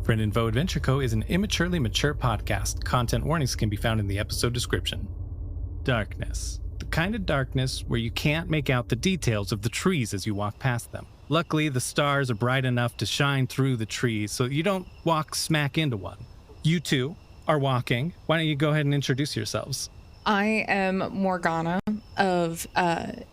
Friend Info Adventure Co. is an immaturely mature podcast. Content warnings can be found in the episode description. Darkness. The kind of darkness where you can't make out the details of the trees as you walk past them. Luckily, the stars are bright enough to shine through the trees so you don't walk smack into one. You two are walking. Why don't you go ahead and introduce yourselves? I am Morgana of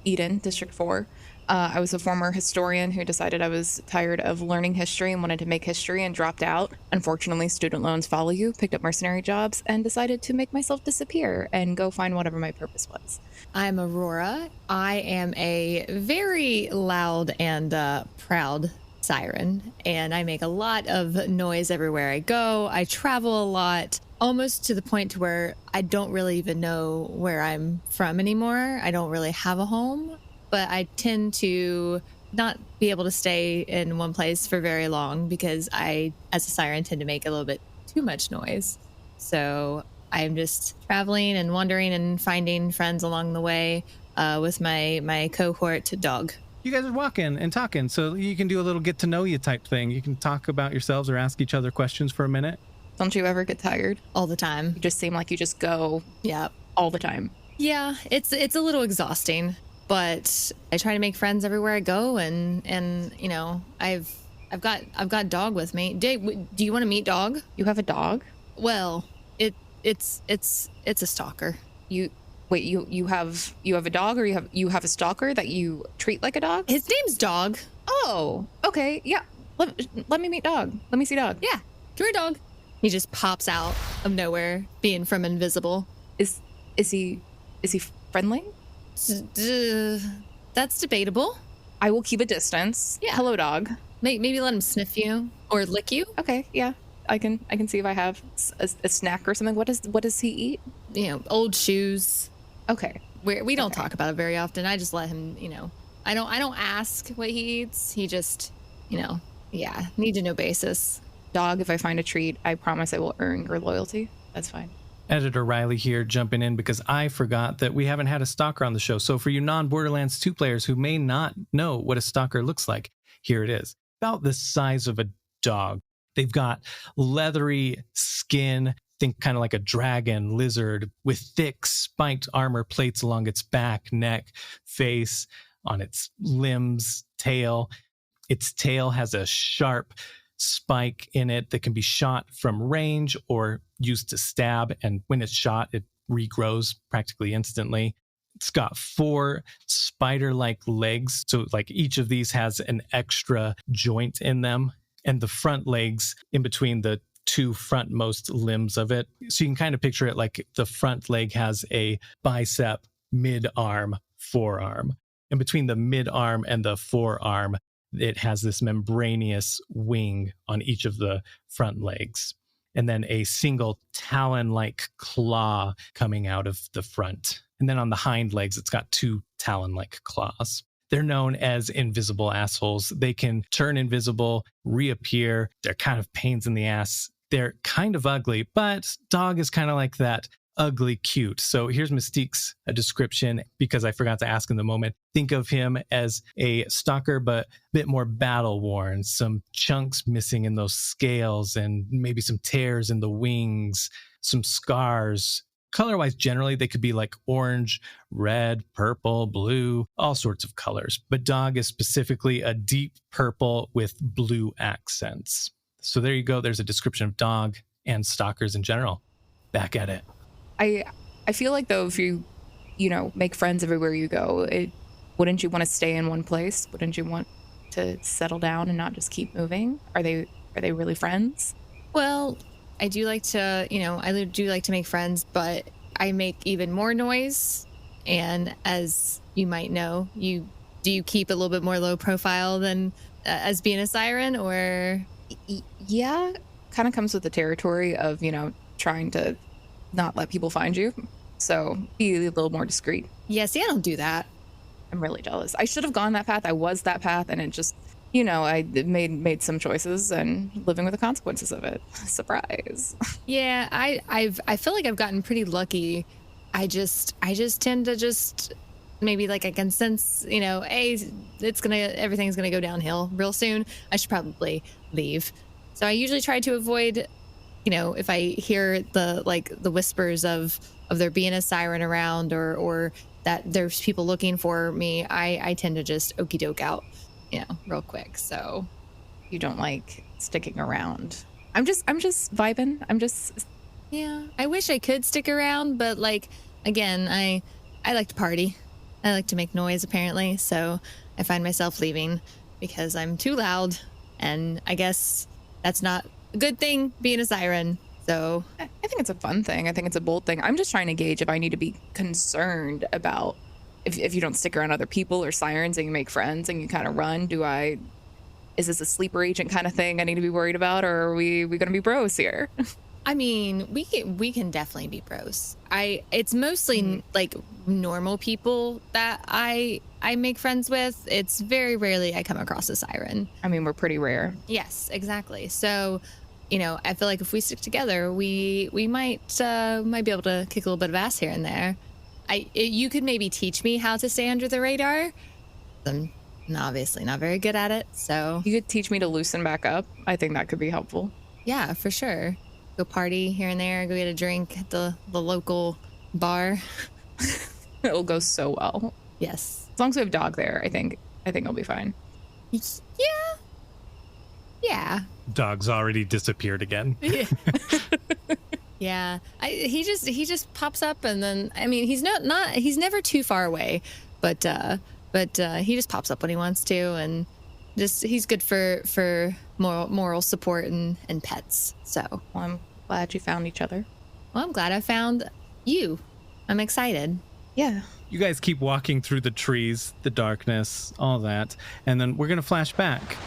Eden, District 4. I was a former historian who decided I was tired of learning history and wanted to make history and dropped out. Unfortunately, student loans follow you, picked up mercenary jobs, and decided to make myself disappear and go find whatever my purpose was. I'm Aurora. I am a very loud and proud siren, and I make a lot of noise everywhere I go. I travel a lot, almost to the point to where I don't really even know where I'm from anymore. I don't really have a home. But I tend to not be able to stay in one place for very long because I, as a siren, tend to make a little bit too much noise. So I'm just traveling and wandering and finding friends along the way with my cohort dog. You guys are walking and talking, so you can do a little get to know you type thing. You can talk about yourselves or ask each other questions for a minute. Don't you ever get tired? All the time. You just seem like you just go all the time. Yeah, it's a little exhausting. But I try to make friends everywhere I go, and you know, I've got Dog with me. Do you want to meet Dog? You have a dog? Well, it's a stalker. You have a dog, or you have a stalker that you treat like a dog? His name's Dog. Oh, okay, yeah. Let me meet Dog. Let me see Dog. Yeah, come here, Dog. He just pops out of nowhere, being from invisible. Is he friendly? That's debatable. I will keep a distance. Yeah. Hello, Dog. Maybe let him sniff you or lick you. Okay, yeah. I can see if I have a snack or something. What does he eat? You know, old shoes. Okay. We don't talk about it very often. I just let him, you know. I don't ask what he eats. He just, you know, need to know basis. Dog, if I find a treat, I promise I will earn your loyalty. That's fine. Editor Riley here, jumping in because I forgot that we haven't had a stalker on the show. So for you non-Borderlands 2 players who may not know what a stalker looks like, here it is. About the size of a dog. They've got leathery skin, think kind of like a dragon, lizard, with thick spiked armor plates along its back, neck, face, on its limbs, tail. Its tail has a sharp spike in it that can be shot from range or used to stab, and when it's shot it regrows practically instantly. It's got 4 spider-like legs, so like each of these has an extra joint in them, and the front legs in between the 2 frontmost limbs of it, so you can kind of picture it like the front leg has a bicep, mid-arm, forearm, and between the mid-arm and the forearm it has this membranous wing on each of the front legs, and then a single talon-like claw coming out of the front. And then on the hind legs, it's got 2 talon-like claws. They're known as invisible assholes. They can turn invisible, reappear. They're kind of pains in the ass. They're kind of ugly, but Dog is kind of like that ugly cute. So here's Mystique's description, because I forgot to ask in the moment. Think of him as a stalker, but a bit more battle worn, some chunks missing in those scales, and maybe some tears in the wings, some scars. Color-wise, generally, they could be like orange, red, purple, blue, all sorts of colors. But Dog is specifically a deep purple with blue accents. So there you go. There's a description of Dog and stalkers in general. Back at it. I feel like, though, if you make friends everywhere you go, wouldn't you want to stay in one place? Wouldn't you want to settle down and not just keep moving? Are they really friends? Well, I do like to make friends, but I make even more noise. And as you might know, do you keep a little bit more low profile than as being a siren, or? Yeah, kind of comes with the territory of, trying to not let people find you. So be a little more discreet. Yeah, see, I don't do that. I'm really jealous. I should have gone that path. I was that path, and it just, I made some choices and living with the consequences of it. Surprise. Yeah, I feel like I've gotten pretty lucky. I just tend to just maybe like I can sense, everything's gonna go downhill real soon. I should probably leave. So I usually try to avoid, if I hear the whispers of there being a siren around or that there's people looking for me, I tend to just okey doke out, real quick. So You don't like sticking around. I'm just vibing. yeah, I wish I could stick around, but again, I like to party. I like to make noise apparently, so I find myself leaving because I'm too loud, and I guess that's not a good thing being a siren. So I think it's a fun thing. I think it's a bold thing. I'm just trying to gauge if I need to be concerned about if you don't stick around other people or sirens and you make friends and you kind of run. Is this a sleeper agent kind of thing I need to be worried about, or are we going to be bros here? I mean, we can definitely be bros. It's mostly like normal people that I make friends with. It's very rarely I come across a siren. I mean, we're pretty rare. Yes, exactly. So, I feel like if we stick together, we might be able to kick a little bit of ass here and there. You could maybe teach me how to stay under the radar. I'm obviously not very good at it, so You could teach me to loosen back up. I think that could be helpful. yeah, for sure. Go party here and there. Go get a drink at the local bar. It'll go so well. Yes. As long as we have dog there, I think it'll be fine. Yeah. Dog's already disappeared again. Yeah. He just pops up, and then he's he's never too far away, but he just pops up when he wants to, and he's good for moral support and pets. So Well, I'm glad you found each other. well, I'm glad I found you. I'm excited. Yeah. You guys keep walking through the trees, the darkness, all that, and then we're going to flash back.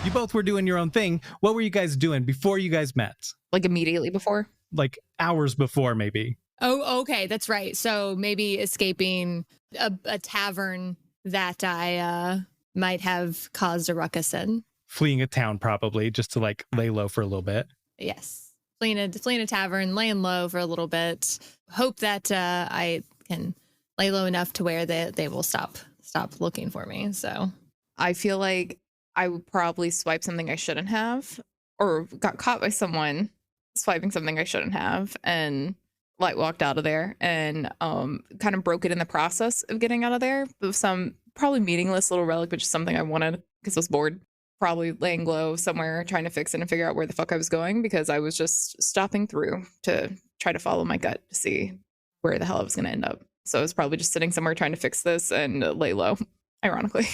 You both were doing your own thing. What were you guys doing before you guys met? Like immediately before? Like hours before, maybe. Oh, okay, that's right. So maybe escaping a tavern that I might have caused a ruckus in. Fleeing a town, probably, just to lay low for a little bit. Yes, fleeing a tavern, laying low for a little bit. Hope that I can lay low enough to where they will stop looking for me. So I feel like I would probably swipe something I shouldn't have, or got caught by someone swiping something I shouldn't have, and walked out of there and kind of broke it in the process of getting out of there with some probably meaningless little relic, but just something I wanted because I was bored. Probably laying low somewhere trying to fix it and figure out where the fuck I was going, because I was just stopping through to try to follow my gut to see where the hell I was going to end up. So I was probably just sitting somewhere trying to fix this and lay low, ironically.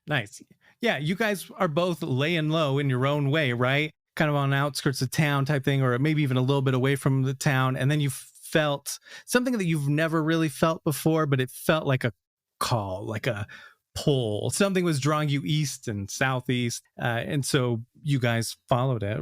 Nice. Yeah, you guys are both laying low in your own way, right? Kind of on the outskirts of town type thing, or maybe even a little bit away from the town. And then you felt something that you've never really felt before, but it felt like a call, like a pull. Something was drawing you east and southeast. And so you guys followed it.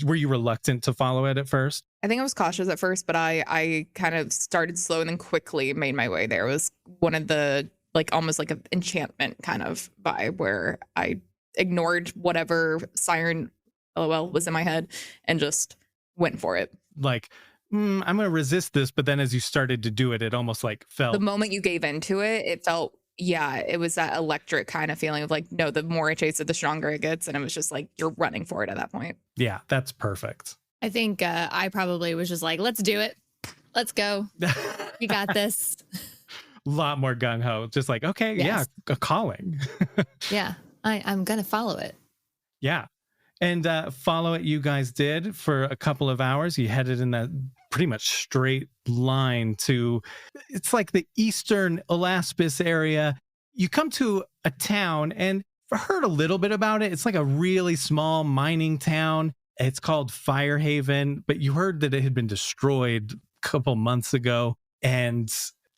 Were you reluctant to follow it at first? I think I was cautious at first, but I kind of started slow and then quickly made my way there. It was one of the almost like an enchantment kind of vibe where I ignored whatever siren LOL was in my head and just went for it. I'm going to resist this. But then as you started to do it, it almost felt. The moment you gave into it, it felt, yeah, it was that electric kind of feeling of no, the more I chase it, the stronger it gets. And it was just you're running for it at that point. Yeah, that's perfect. I think I probably was just let's do it. Let's go. You got this. A lot more gung-ho. Just okay, Yes. yeah, a calling. Yeah, I'm going to follow it. Yeah. And follow it you guys did for a couple of hours. You headed in that pretty much straight line to, it's like the eastern Alaspis area. You come to a town, and I've heard a little bit about it. It's like a really small mining town. It's called Firehaven, but you heard that it had been destroyed a couple months ago and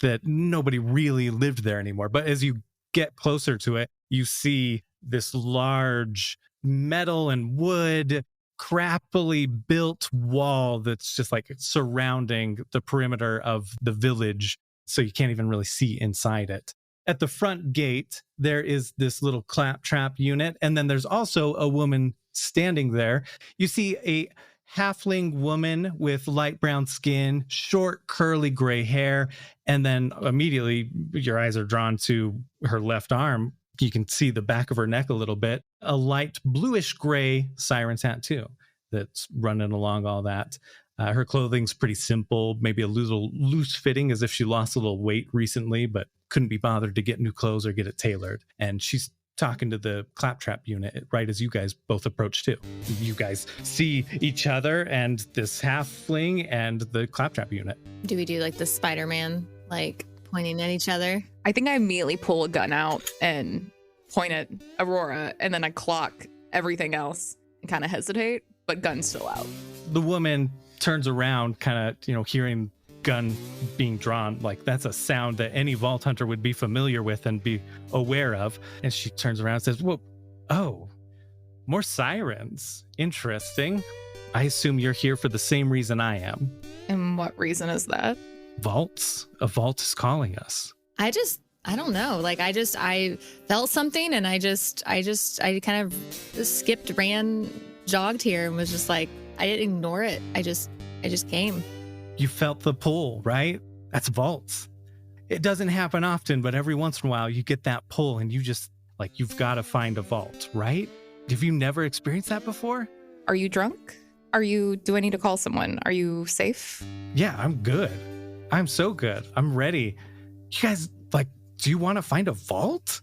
that nobody really lived there anymore. But as you get closer to it, you see this large metal and wood, crappily built wall that's just surrounding the perimeter of the village. So you can't even really see inside it. At the front gate, there is this little claptrap unit. And then there's also a woman standing there. You see a halfling woman with light brown skin, short, curly gray hair. And then immediately your eyes are drawn to her left arm, You can see the back of her neck a little bit. A light bluish gray Siren's hat too that's running along all that. Her clothing's pretty simple, maybe a little loose fitting, as if she lost a little weight recently, but couldn't be bothered to get new clothes or get it tailored. And she's talking to the claptrap unit right as you guys both approach too. You guys see each other and this halfling and the claptrap unit. Do we do like the Spider-Man, like pointing at each other? I think I immediately pull a gun out and point at Aurora, and then I clock everything else and kind of hesitate, but gun's still out. The woman turns around, kind of, hearing gun being drawn. Like, that's a sound that any vault hunter would be familiar with and be aware of. And she turns around and says, "Whoa, oh, more sirens. Interesting. I assume you're here for the same reason I am." And what reason is that? Vaults. A vault is calling us. I don't know. Like, I felt something, and I kind of skipped, ran, jogged here, and was just like, I didn't ignore it. I just came. You felt the pull, right? That's vaults. It doesn't happen often, but every once in a while you get that pull and you just, like, you've got to find a vault, right? Have you never experienced that before? Are you drunk? Do I need to call someone? Are you safe? Yeah, I'm good. I'm so good. I'm ready. You guys, like, do you want to find a vault?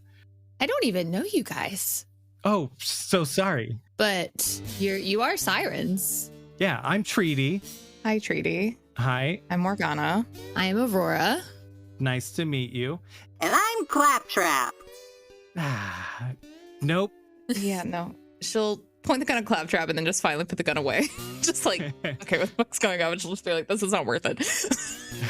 I don't even know you guys. Oh, so sorry. But you are Sirens. Yeah, I'm Treaty. Hi, Treaty. Hi. I'm Morgana. I am Aurora. Nice to meet you. And I'm Claptrap. Nope. Yeah, no. She'll point the gun at Claptrap and then just finally put the gun away. Just like, okay, what the fuck's going on? She'll just be like, this is not worth it.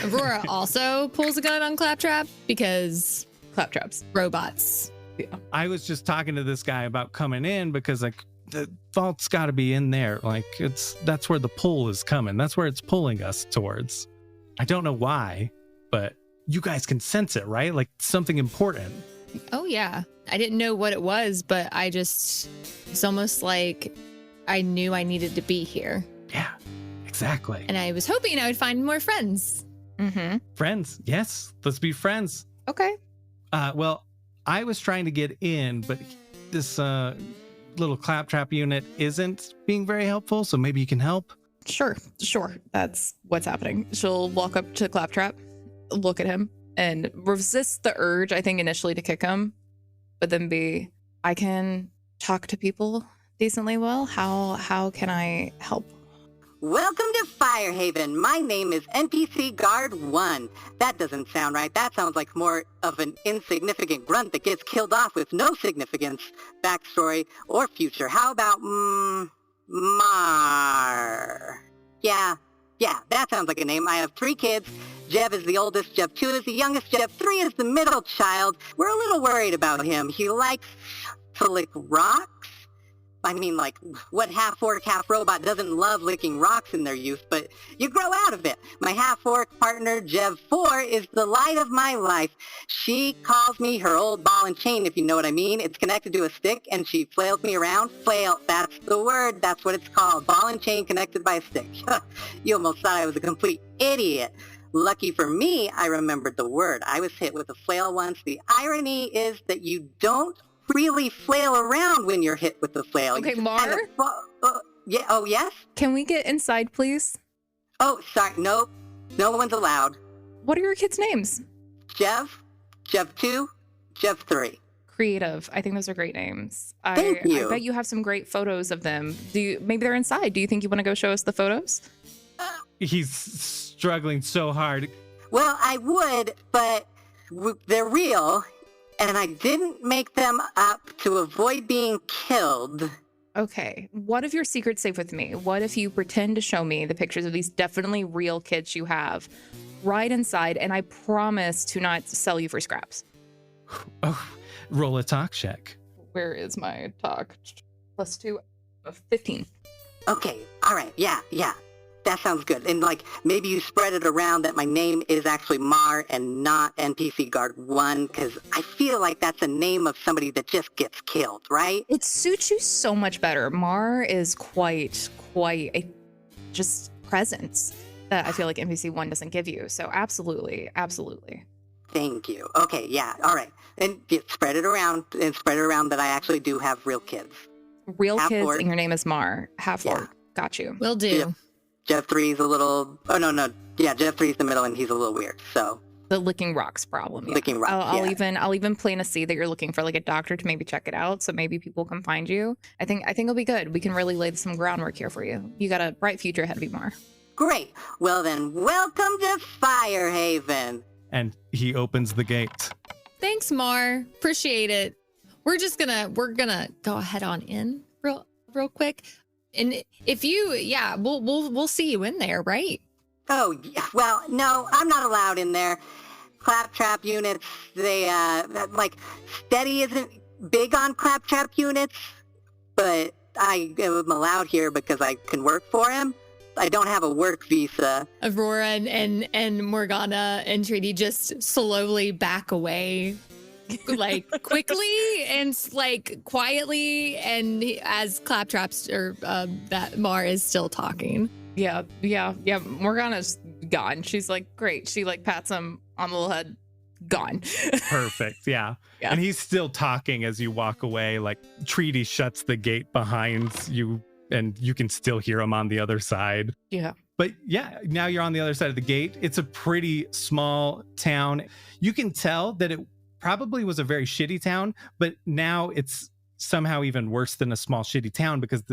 Aurora also pulls a gun on Claptrap because Claptraps. robots. Yeah. I was just talking to this guy about coming in because, like, the vault's got to be in there. Like, that's where the pull is coming. That's where it's pulling us towards. I don't know why, but you guys can sense it, right? Like, something important. Oh, yeah. I didn't know what it was, but it's almost like I knew I needed to be here. Yeah, exactly. And I was hoping I would find more friends. Mm-hmm. Friends. Yes, let's be friends. Okay. Well, I was trying to get in, but this little claptrap unit isn't being very helpful, so maybe you can help. Sure. That's what's happening. She'll walk up to Claptrap, look at him, and resist the urge, I think, initially to kick him, but then I can talk to people decently well. How can I help? Welcome to Firehaven. My name is NPC Guard 1. That doesn't sound right. That sounds like more of an insignificant grunt that gets killed off with no significance, backstory, or future. How about, Mar? Yeah, that sounds like a name. I have 3 kids. Jev is the oldest, Jev 2 is the youngest, Jev 3 is the middle child. We're a little worried about him. He likes to lick rocks. I mean, like, what half-orc, half-robot doesn't love licking rocks in their youth, but you grow out of it. My half-orc partner, Jev 4, is the light of my life. She calls me her old ball and chain, if you know what I mean. It's connected to a stick, and she flails me around. Flail, that's the word. That's what it's called. Ball and chain connected by a stick. You almost thought I was a complete idiot. Lucky for me, I remembered the word. I was hit with a flail once. The irony is that you don't really flail around when you're hit with the flail. Okay, Mar? Yeah, oh, yes? Can we get inside, please? Oh, sorry, nope. No one's allowed. What are your kids' names? Jev 2, Jev 3. Creative. I think those are great names. Thank you. I bet you have some great photos of them. Maybe they're inside. Do you think you want to go show us the photos? He's struggling so hard. Well, I would, but they're real, and I didn't make them up to avoid being killed. Okay. What if your secret's safe with me? What if you pretend to show me the pictures of these definitely real kids you have right inside, and I promise to not sell you for scraps? Oh, roll a talk check. Where is my talk? +2 of 15. Okay, all right, yeah. That sounds good. And, like, maybe you spread it around that my name is actually Mar and not NPC Guard 1, because I feel like that's a name of somebody that just gets killed, right? It suits you so much better. Mar is quite a just presence that I feel like NPC 1 doesn't give you. So absolutely. Thank you. Okay, yeah, all right. And spread it around that I actually do have real kids. Real Half kids, orc. and your name is Mar. Half Yeah. orc. Got you. Will do. Yeah. Jeff 3's a little... Oh, no. Yeah, Jeff 3's the middle, and he's a little weird, so... The licking rocks problem. Yeah. Licking rocks, I'll yeah. even plant a seed that you're looking for like a doctor to maybe check it out, so maybe people can find you. I think it'll be good. We can really lay some groundwork here for you. You got a bright future ahead of you, Mar. Great. Well then, welcome to Firehaven. And he opens the gate. Thanks, Mar. Appreciate it. We're gonna go ahead on in real quick. And if you, we'll see you in there, right? Oh, yeah. Well, no, I'm not allowed in there. Claptrap units, they, Steady isn't big on claptrap units, but I am allowed here because I can work for him. I don't have a work visa. Aurora and Morgana and Treaty just slowly back away, like quickly and like quietly, and as Claptrap's or that Mar is still talking. Yeah. Morgana's gone. She's like, great. She like pats him on the little head. Gone. Perfect. Yeah. Yeah. And he's still talking as you walk away. Like Treaty shuts the gate behind you, and you can still hear him on the other side. Yeah. But yeah, now you're on the other side of the gate. It's a pretty small town. You can tell that it probably was a very shitty town, but now it's somehow even worse than a small shitty town because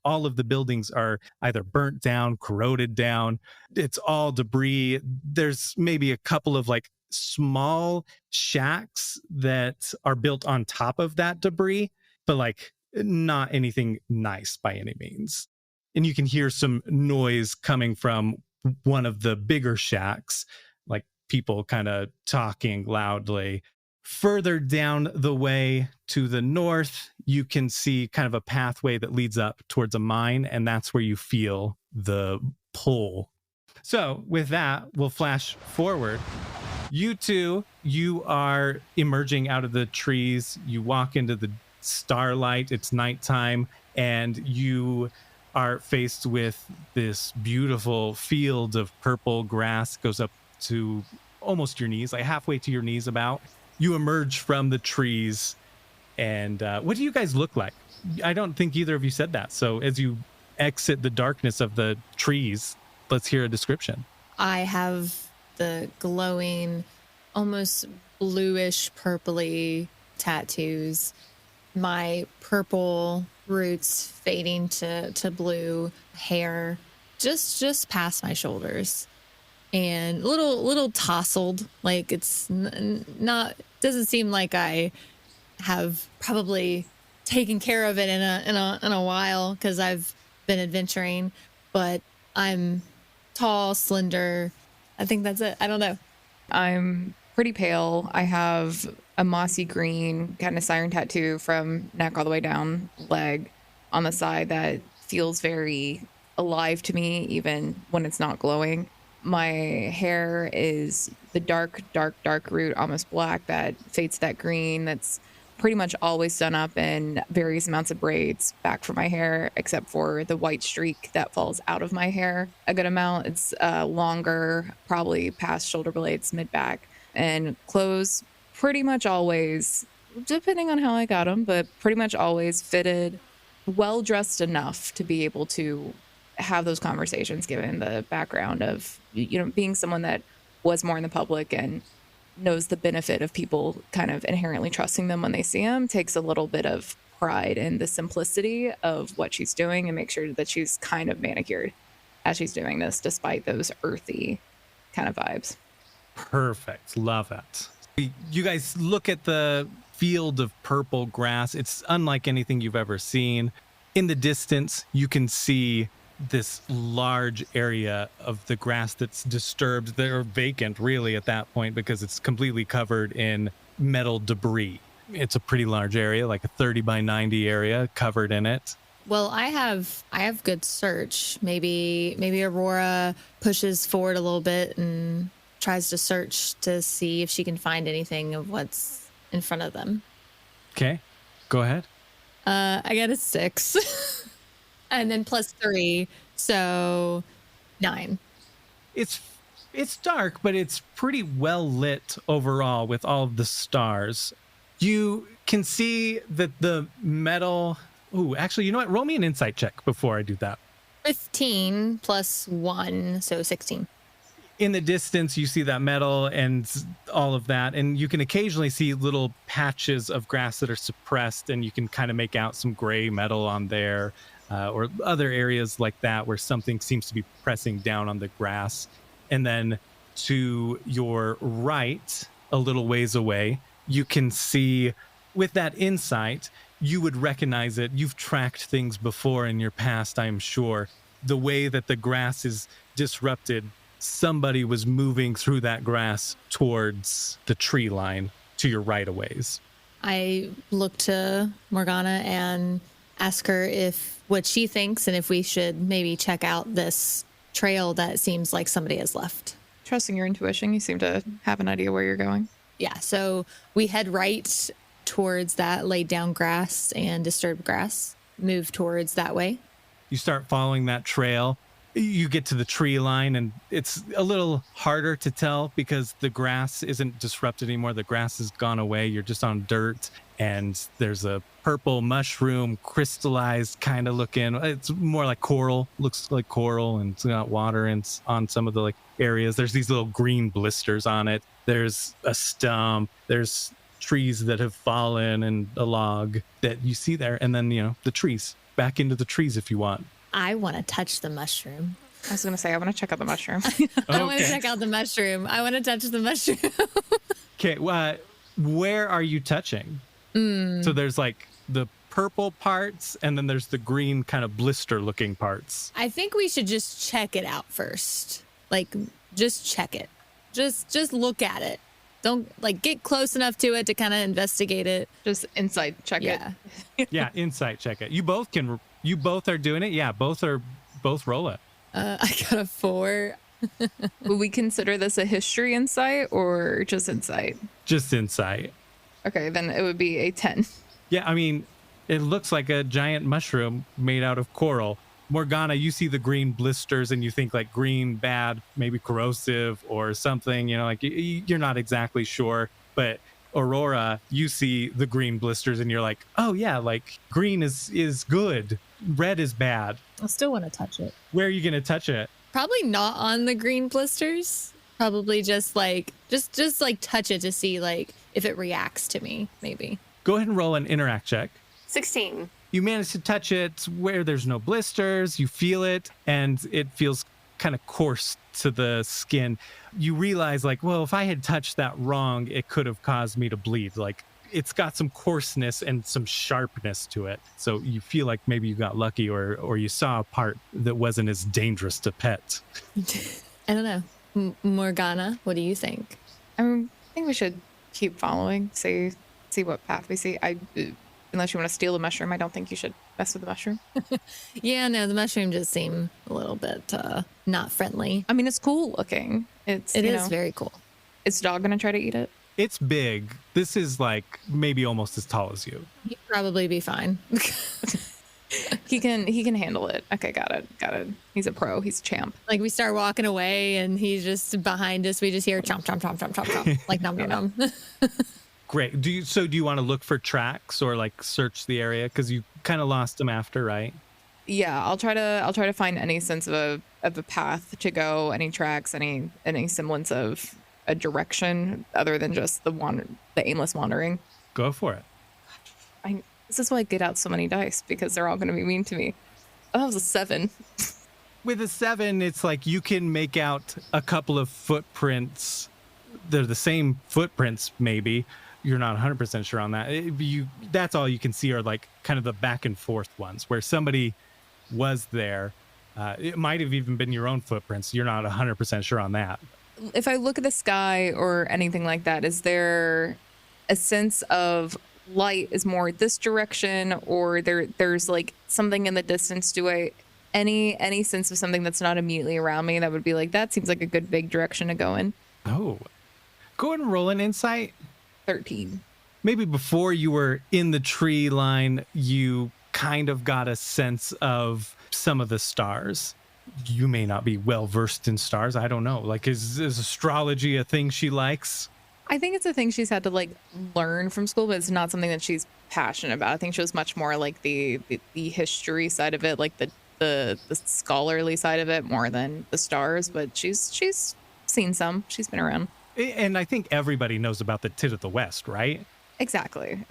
all of the buildings are either burnt down, corroded down. It's all debris. There's maybe a couple of like small shacks that are built on top of that debris, but like not anything nice by any means. And you can hear some noise coming from one of the bigger shacks, like people kind of talking loudly. Further down the way to the north, you can see kind of a pathway that leads up towards a mine, and that's where you feel the pull. So with that, we'll flash forward. You two, you are emerging out of the trees. You walk into the starlight. It's nighttime, and you are faced with this beautiful field of purple grass. Goes up to almost your knees, like halfway to your knees about. You emerge from the trees, and what do you guys look like? I don't think either of you said that. So as you exit the darkness of the trees, let's hear a description. I have the glowing, almost bluish, purpley tattoos. My purple roots fading to blue, hair just past my shoulders, and little tousled. Like it's not. Doesn't seem like I have probably taken care of it in a while because I've been adventuring. But I'm tall, slender. I think that's it. I don't know. I'm pretty pale. I have a mossy green kind of siren tattoo from neck all the way down leg on the side that feels very alive to me even when it's not glowing. My hair is the dark root, almost black, that fades to that green. That's pretty much always done up in various amounts of braids back from my hair, except for the white streak that falls out of my hair a good amount. It's longer, probably past shoulder blades, mid-back. And clothes pretty much always, depending on how I got them, but pretty much always fitted, well-dressed enough to be able to have those conversations, given the background of, being someone that was more in the public and knows the benefit of people kind of inherently trusting them when they see them. Takes a little bit of pride in the simplicity of what she's doing and make sure that she's kind of manicured as she's doing this, despite those earthy kind of vibes. Perfect. Love it. You guys look at the field of purple grass. It's unlike anything you've ever seen. In the distance, you can see this large area of the grass that's disturbed. They're vacant really at that point because it's completely covered in metal debris. It's a pretty large area, like a 30 by 90 area covered in it. Well, I have good search. Maybe Aurora pushes forward a little bit and tries to search to see if she can find anything of what's in front of them. Okay, go ahead. I got a 6. And then +3, so 9. It's It's dark, but it's pretty well lit overall with all of the stars. You can see that the metal... Ooh, actually, you know what? Roll me an insight check before I do that. 15 plus 1, so 16. In the distance, you see that metal and all of that, and you can occasionally see little patches of grass that are suppressed, and you can kind of make out some gray metal on there, or other areas like that where something seems to be pressing down on the grass. And then to your right, a little ways away, you can see, with that insight, you would recognize it. You've tracked things before in your past, I'm sure. The way that the grass is disrupted, somebody was moving through that grass towards the tree line to your right a ways. I look to Morgana and ask her what she thinks and if we should maybe check out this trail that seems like somebody has left. Trusting your intuition, you seem to have an idea where you're going. Yeah, so we head right towards that laid down grass and disturbed grass, move towards that way. You start following that trail. You get to the tree line, and it's a little harder to tell because the grass isn't disrupted anymore. The grass has gone away. You're just on dirt, and there's a purple mushroom, crystallized kind of looking. It's more like coral, looks like coral, and it's got water on some of the areas. There's these little green blisters on it. There's a stump. There's trees that have fallen and a log that you see there. And then, the trees. Back into the trees if you want. I want to touch the mushroom. I was going to say, I want to check out the mushroom. I want to check out the mushroom. I want to touch the mushroom. Okay, where are you touching? So there's the purple parts, and then there's the green kind of blister looking parts. I think we should just check it out first. Just check it. Just look at it. Don't get close enough to it to kind of investigate it. Just insight check it. Yeah, insight check it. You both are doing it. Yeah, both roll it. I got a 4. Would we consider this a history insight or just insight? Just insight. Okay, then it would be a 10. Yeah, I mean, it looks like a giant mushroom made out of coral. Morgana, you see the green blisters and you think green, bad, maybe corrosive or something, you're not exactly sure. But Aurora, you see the green blisters and you're like, oh yeah, green is good. Red is bad. I still want to touch it. Where are you going to touch it? Probably not on the green blisters. Probably just touch it to see if it reacts to me, maybe. Go ahead and roll an interact check. 16. You manage to touch it where there's no blisters. You feel it, and it feels kind of coarse to the skin. You realize, well, if I had touched that wrong, it could have caused me to bleed. It's got some coarseness and some sharpness to it. So you feel like maybe you got lucky, or you saw a part that wasn't as dangerous to pet. I don't know. Morgana, what do you think? I think we should keep following, see what path we see. Unless you want to steal the mushroom, I don't think you should mess with the mushroom. Yeah, no, the mushroom just seemed a little bit not friendly. I mean, it's cool looking. It is very cool. Is dog going to try to eat it? It's big. This is maybe almost as tall as you. He'd probably be fine. He can handle it. Okay, got it. He's a pro. He's a champ. We start walking away and he's just behind us. We just hear chomp, chomp, chomp, chomp, chomp, chomp. Nom, nom, nom. Great. Do you want to look for tracks or search the area? Because you kind of lost them after, right? Yeah, I'll try to find any sense of a path to go, any tracks, any semblance of a direction other than just the aimless wandering. Go for it. This is why I get out so many dice, because they're all going to be mean to me. Oh, that was a 7. With a 7, it's you can make out a couple of footprints. They're the same footprints, maybe. You're not 100% sure on that. That's all you can see are kind of the back and forth ones where somebody was there. It might have even been your own footprints. You're not 100% sure on that. If I look at the sky or anything like that, is there a sense of light is more this direction, or there's something in the distance? Do I any sense of something that's not immediately around me that would be that seems like a good big direction to go in? Oh, go ahead and roll an insight. 13. Maybe before you were in the tree line, you kind of got a sense of some of the stars. you may not be well versed in stars. I don't know. Like, is astrology a thing she likes? I think it's a thing she's had to like learn from school, but it's not something that she's passionate about. I think she was much more like the history side of it, like the scholarly side of it, more than the stars. But she's seen some. She's been around. And I think everybody knows about the Tit of the West, right? Exactly.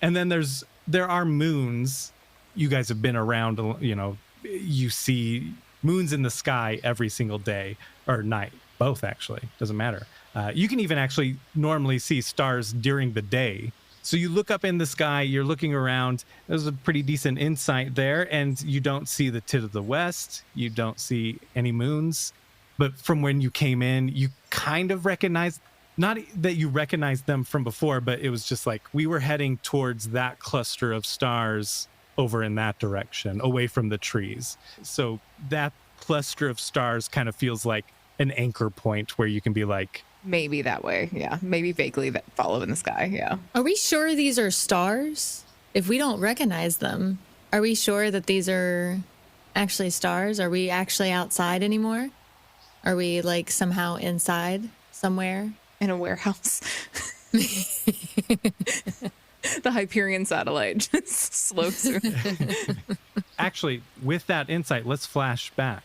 And then there are moons. You guys have been around, you know, you see moons in the sky every single day or night, both actually, doesn't matter. You can even actually normally see stars during the day. So you look up in the sky, you're looking around, there's a pretty decent insight there, and you don't see the Tit of the West, you don't see any moons. But from when you came in, you kind of recognized, not that you recognized them from before, but it was just like we were heading towards that cluster of stars over in that direction, away from the trees. So that cluster of stars kind of feels like an anchor point where you can be like, maybe that way. Yeah. Maybe vaguely that follow in the sky. Yeah. Are we sure these are stars? If we don't recognize them, are we sure that these are actually stars? Are we actually outside anymore? Are we like somehow inside somewhere? In a warehouse. The Hyperion satellite just slows through. Actually, with that insight, let's flash back.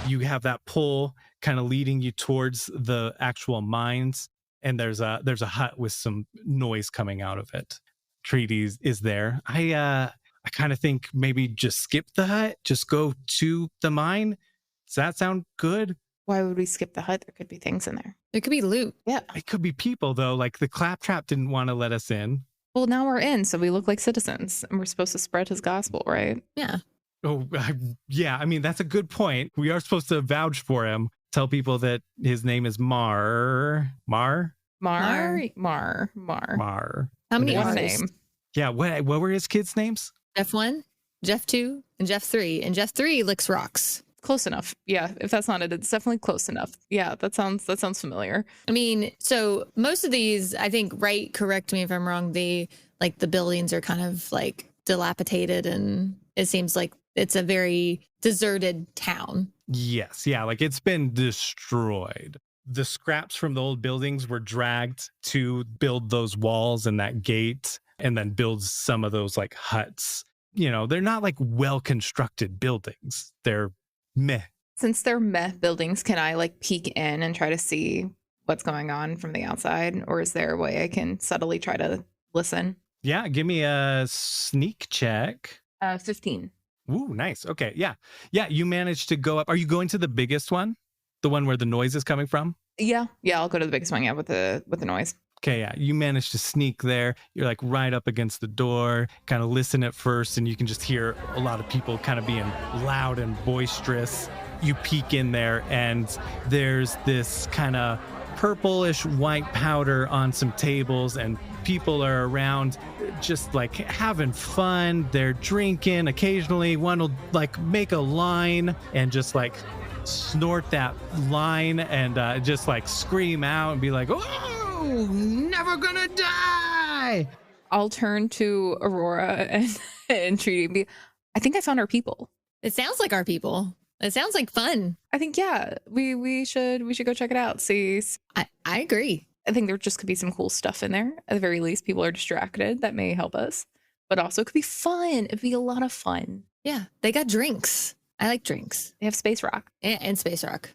You have that pull kind of leading you towards the actual mines, and there's a hut with some noise coming out of it. Treaty is there. I kind of think maybe just skip the hut, just go to the mine. Does that sound good? Why would we skip the hut? There could be things in there. There could be loot. Yeah. It could be people, though. Like the claptrap didn't want to let us in. Well, now we're in, so we look like citizens, and we're supposed to spread his gospel, right? Yeah. Oh, yeah. I mean, that's a good point. We are supposed to vouch for him. Tell people that his name is Mar. Mar. Mar. How many Mars. name? Yeah. What were his kids' names? Jeff 1, Jeff 2, and Jeff 3. And Jeff 3 licks rocks. Close enough. Yeah. If that's not it, it's definitely close enough. Yeah. That sounds familiar. I mean, so most of these, I think, right, correct me if I'm wrong, the buildings are kind of like dilapidated, and it seems like it's a very deserted town. Yes. Yeah. Like it's been destroyed. The scraps from the old buildings were dragged to build those walls and that gate, and then build some of those like huts. You know, they're not like well-constructed buildings. They're meh. Since they're meh buildings, can I like peek in and try to see what's going on from the outside? Or is there a way I can subtly try to listen? Yeah. Give me a sneak check. 15. Ooh, nice. Okay. Yeah. Yeah. You managed to go up. Are you going to the biggest one? The one where the noise is coming from? Yeah. I'll go to the biggest one. Yeah, with the noise. Okay, yeah, you managed to sneak there. You're like right up against the door, kind of listen at first, and you can just hear a lot of people kind of being loud and boisterous. You peek in there, and there's this kind of purplish white powder on some tables, and people are around just like having fun. They're drinking. Occasionally, one will like make a line and just like snort that line and just like scream out and be like, oh, never gonna die. I'll turn to Aurora and Treaty and be, I think I found our people. It sounds like our people. It sounds like fun. I think, yeah, we should go check it out. See, I agree. I think there just could be some cool stuff in there. At the very least, people are distracted. That may help us. But also it could be fun. It'd be a lot of fun. Yeah, they got drinks. I like drinks. They have space rock. And space rock.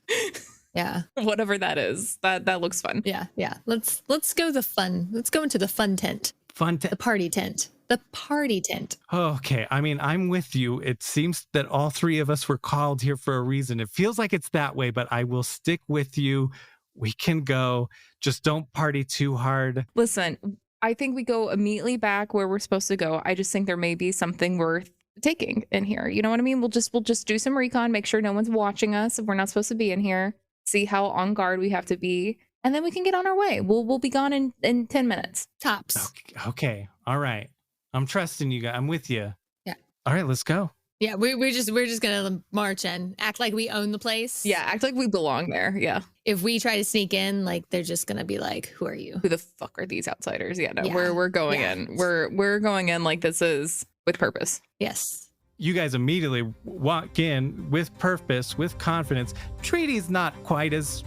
Yeah. Whatever that is. That looks fun. Yeah. Let's go the fun. Let's go into the fun tent. The party tent. The party tent. Okay. I mean, I'm with you. It seems that all three of us were called here for a reason. It feels like it's that way, but I will stick with you. We can go. Just don't party too hard. Listen, I think we go immediately back where we're supposed to go. I just think there may be something worth taking in here. You know what I mean? We'll just do some recon, make sure no one's watching us if we're not supposed to be in here, see how on guard we have to be, and then we can get on our way. We'll be gone in 10 minutes. Tops. Okay. All right. I'm trusting you guys. I'm with you. Yeah. All right, let's go. Yeah, we're just gonna march in, act like we own the place. Yeah, act like we belong there. Yeah. If we try to sneak in, like they're just gonna be like, "Who are you? Who the fuck are these outsiders?" Yeah, no, Yeah. we're going in. We're going in like this is with purpose. Yes. You guys immediately walk in with purpose, with confidence. Treaty's not quite as,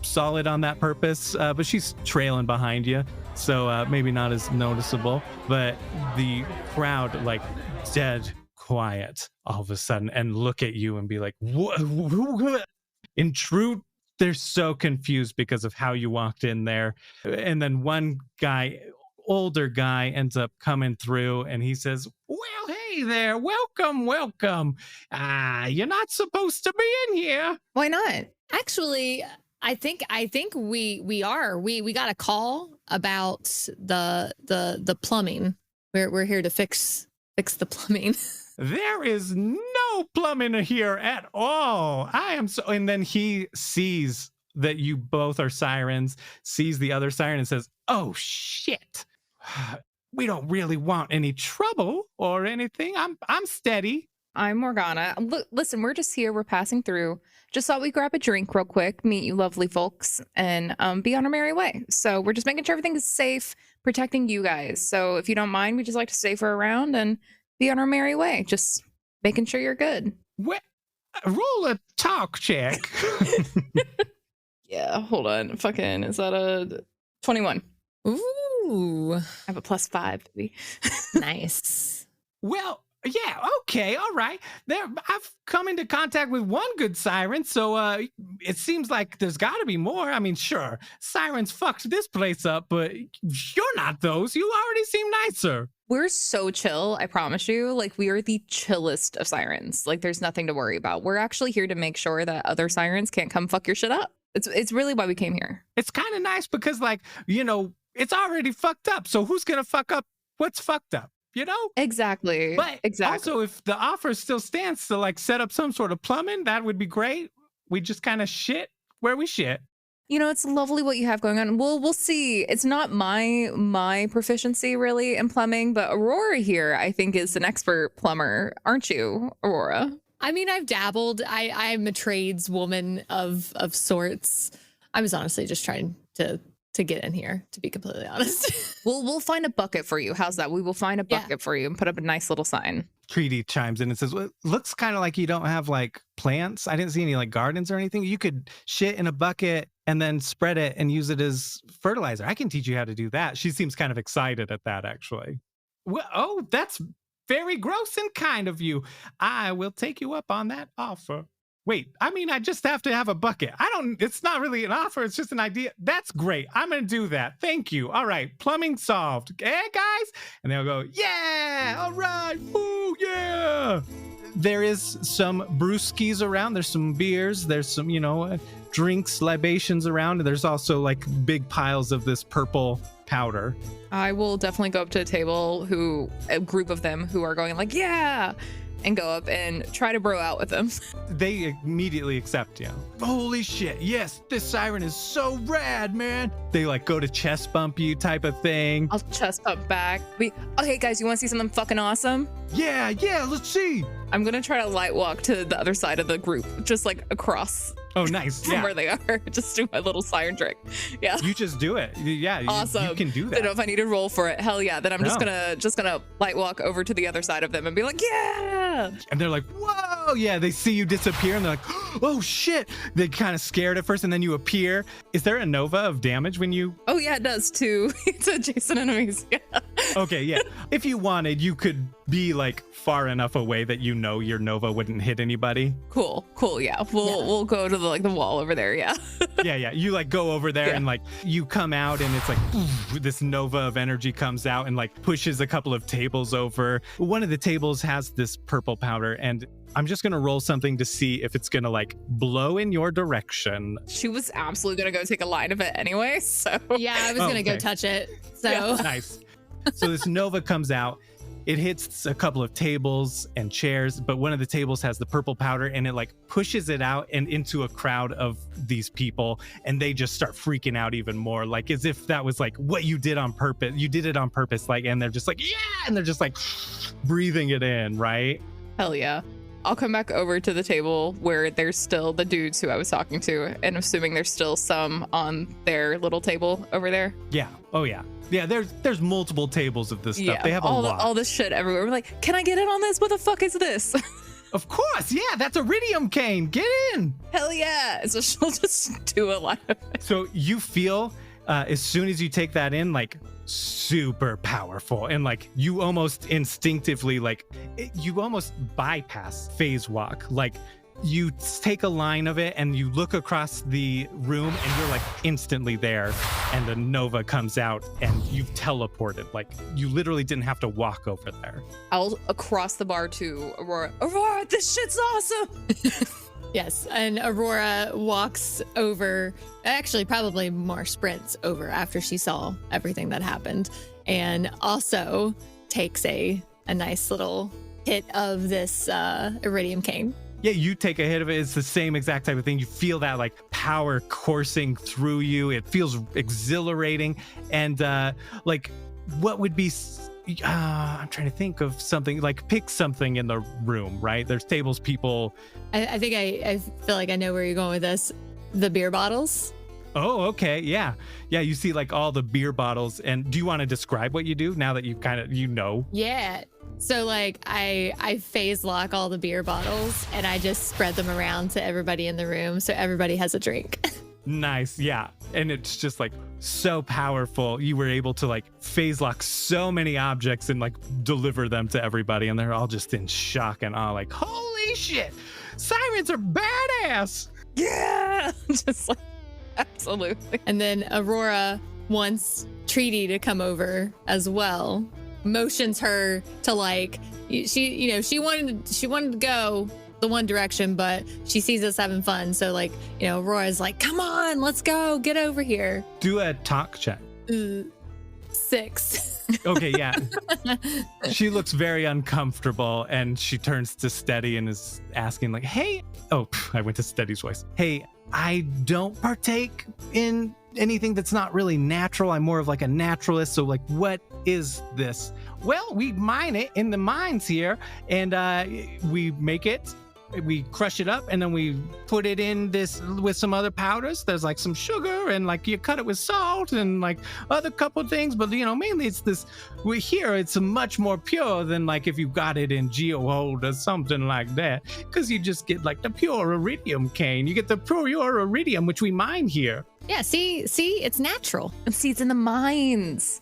solid on that purpose, but she's trailing behind you. So maybe not as noticeable, but the crowd, like, dead quiet all of a sudden and look at you and be like, what? In truth, they're so confused because of how you walked in there. And then one guy, older guy, ends up coming through and he says, well, hey there, welcome. You're not supposed to be in here. Why not? Actually, I think we are. We got a call about the plumbing. We're here to fix the plumbing. There is no plumbing here at all. I am so. And then he sees that you both are sirens, sees the other siren and says, oh shit. We don't really want any trouble or anything. I'm steady. I'm Morgana. Listen, we're just here. We're passing through. Just thought we'd grab a drink real quick, meet you lovely folks, and be on our merry way. So we're just making sure everything is safe, protecting you guys. So if you don't mind, we just like to stay for a round and be on our merry way. Just making sure you're good. Roll a talk check. Yeah, hold on. Fucking, is that a 21? Ooh. I have a +5, baby. Nice. Well, yeah, okay, all right. I've come into contact with one good siren, so it seems like there's got to be more. I mean, sure, sirens fucked this place up, but you're not those. You already seem nicer. We're so chill, I promise you. Like, we are the chillest of sirens. Like, there's nothing to worry about. We're actually here to make sure that other sirens can't come fuck your shit up. It's really why we came here. It's kind of nice because, like, it's already fucked up. So who's going to fuck up what's fucked up? Exactly. But exactly. Also, if the offer still stands to like set up some sort of plumbing, that would be great. We just kind of shit where we shit. It's lovely what you have going on. We'll see. It's not my proficiency really in plumbing, but Aurora here, I think, is an expert plumber, aren't you, Aurora? I mean, I've dabbled. I'm a tradeswoman of sorts. I was honestly just trying to get in here, to be completely honest. We'll find a bucket for you. How's that? We will find a bucket for you and put up a nice little sign. Treaty chimes in and says, well, it looks kind of like you don't have like plants. I didn't see any like gardens or anything. You could shit in a bucket and then spread it and use it as fertilizer. I can teach you how to do that. She seems kind of excited at that, actually. Well, that's very gross and kind of you. I will take you up on that offer. Wait, I mean, I just have to have a bucket. It's not really an offer. It's just an idea. That's great. I'm going to do that. Thank you. All right. Plumbing solved. Eh, guys? And they'll go, yeah. All right. Ooh, yeah. There is some brewskis around. There's some beers. There's some, drinks, libations around. There's also like big piles of this purple powder. I will definitely go up to a group of them who are going like, yeah, and go up and try to bro out with them. They immediately accept you. Holy shit, yes, this siren is so rad, man. They like go to chest bump you type of thing. I'll chest bump back. Okay, guys, you want to see something fucking awesome? Yeah, let's see. I'm going to try to light walk to the other side of the group, just like across. Oh, nice. From where they are. Just do my little siren trick. Yeah. You just do it. Yeah. Awesome. You can do that. I don't know if I need to roll for it. Hell yeah. Then I'm just gonna light walk over to the other side of them and be like, yeah. And they're like, whoa. Yeah. They see you disappear and they're like, oh shit. They're kind of scared at first and then you appear. Is there a nova of damage when you? Oh yeah, it does too. It's adjacent enemies. Yeah. Okay. Yeah. If you wanted, you could be like far enough away that your nova wouldn't hit anybody. Cool. Yeah. We'll go to the wall over there. Yeah. Yeah. You like go over there and like you come out and it's like oof, this nova of energy comes out and like pushes a couple of tables over. One of the tables has this purple powder and I'm just going to roll something to see if it's going to like blow in your direction. She was absolutely going to go take a line of it anyway. So yeah, I was going to go touch it. So nice. So this nova comes out. It hits a couple of tables and chairs, but one of the tables has the purple powder and it like pushes it out and into a crowd of these people. And they just start freaking out even more, like as if that was like what you did on purpose. You did it on purpose. Like, and they're just like, yeah. And they're just like breathing it in. Right. Hell yeah. I'll come back over to the table where there's still the dudes who I was talking to, and assuming there's still some on their little table over there. Yeah. Oh, yeah. Yeah, there's multiple tables of this stuff. Yeah, They have a lot. all this shit everywhere. We're like, can I get in on this? What the fuck is this? Of course. Yeah, that's iridium cane. Get in. Hell yeah. So she'll just do a lot of it. So you feel as soon as you take that in, like super powerful, and like you almost instinctively, like you almost bypass phase walk. Like you take a line of it and you look across the room and you're like instantly there, and the Nova comes out and you've teleported. Like you literally didn't have to walk over there. I'll across the bar to Aurora. Aurora, this shit's awesome. Yes, and Aurora walks over, actually probably more sprints over after she saw everything that happened, and also takes a nice little hit of this iridium cane. Yeah, you take a hit of it. It's the same exact type of thing. You feel that like power coursing through you. It feels exhilarating. And like what would be... I'm trying to think of something, like pick something in the room, right? There's tables, people. I think I feel like I know where you're going with this. The beer bottles. Oh, okay. Yeah. Yeah. You see like all the beer bottles. And do you want to describe what you do now that you kind of, Yeah. So like I phase lock all the beer bottles and I just spread them around to everybody in the room. So everybody has a drink. Nice. Yeah. And it's just like so powerful. You were able to like phase lock so many objects and like deliver them to everybody. And they're all just in shock and awe, like, holy shit, sirens are badass. Yeah. Just like, absolutely. And then Aurora wants Treaty to come over as well. Motions her to like, she wanted to go the one direction, but she sees us having fun. So like, Aurora's like, come on, let's go, get over here. Do a talk check. 6. Okay, yeah. She looks very uncomfortable and she turns to Steady and is asking like, hey, I went to Steady's voice. Hey, I don't partake in anything that's not really natural. I'm more of like a naturalist. So like, what is this? Well, we mine it in the mines here, and we make it, we crush it up, and then we put it in this with some other powders. There's like some sugar, and like you cut it with salt and like other couple things. But mainly it's this. We're here. It's much more pure than like if you got it in Geohold or something like that, because you just get like the pure iridium cane. You get the pure iridium, which we mine here. Yeah. See, it's natural. And see, it's in the mines.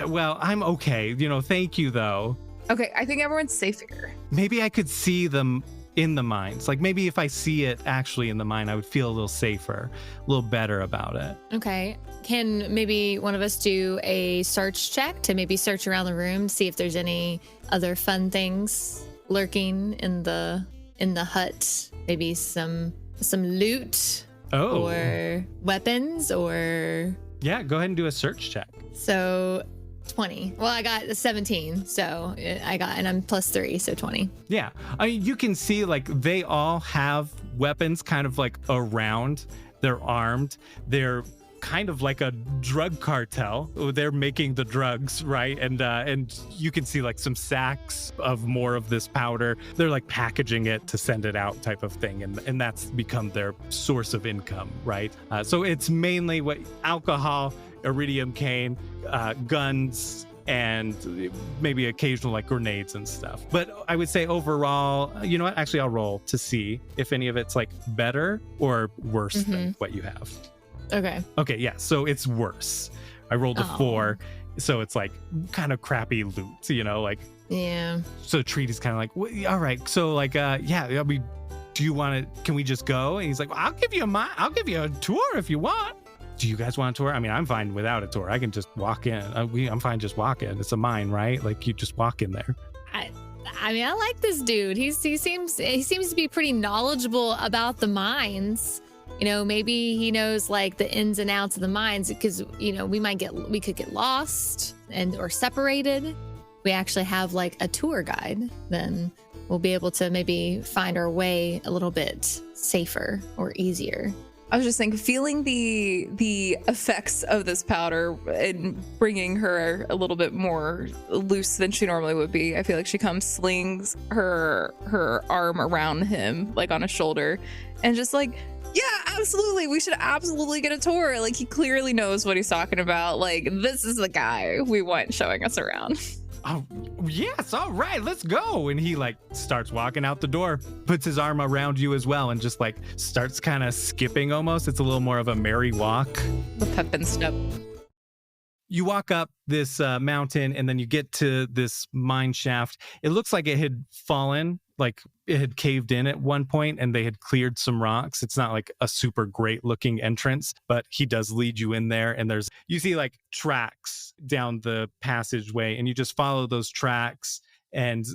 Well, I'm okay. Thank you, though. Okay, I think everyone's safe here. Maybe I could see them in the mines. Like maybe if I see it actually in the mine, I would feel a little safer, a little better about it. Okay. Can maybe one of us do a search check to maybe search around the room, see if there's any other fun things lurking in the hut? Maybe some loot or weapons or... Yeah, go ahead and do a search check. So 20. Well, I got 17, so and I'm +3, so 20. Yeah, I mean, you can see like they all have weapons kind of like around. They're armed. They're kind of like a drug cartel. They're making the drugs, right? And you can see like some sacks of more of this powder. They're like packaging it to send it out type of thing. And that's become their source of income, right? So it's mainly alcohol, iridium cane, guns, and maybe occasional like grenades and stuff. But I would say overall, you know what? Actually, I'll roll to see if any of it's like better or worse than what you have. Okay, yeah. So it's worse. I rolled a 4, so it's like kind of crappy loot, like. Yeah. So Treaty's kind of like, well, all right. So like, yeah. I mean, do you want to? Can we just go? And he's like, well, I'll give you a tour if you want. Do you guys want a tour? I mean, I'm fine without a tour. I can just walk in. I'm fine just walking. It's a mine, right? Like you just walk in there. I mean, I like this dude. He seems to be pretty knowledgeable about the mines. Maybe he knows like the ins and outs of the mines, because we could get lost or separated. We actually have like a tour guide, then we'll be able to maybe find our way a little bit safer or easier. I was just thinking, feeling the effects of this powder and bringing her a little bit more loose than she normally would be. I feel like she slings her arm around him, like on his shoulder, and just like, yeah, absolutely, we should absolutely get a tour. Like, he clearly knows what he's talking about. Like, this is the guy we want showing us around. Oh, yes, all right, let's go. And he like starts walking out the door, puts his arm around you as well, and just like starts kind of skipping almost. It's a little more of a merry walk. The pep and step. You walk up this mountain, and then you get to this mine shaft. It looks like it had fallen, like it had caved in at one point, and they had cleared some rocks. It's not like a super great looking entrance, but he does lead you in there, and you see like tracks down the passageway, and you just follow those tracks, and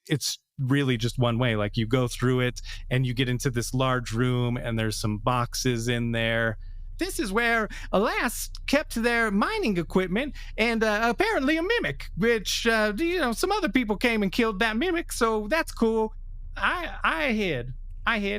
it's really just one way. Like, you go through it, and you get into this large room, and there's some boxes in there. This is where Alas kept their mining equipment, and apparently a mimic, which, some other people came and killed that mimic, so that's cool. I hid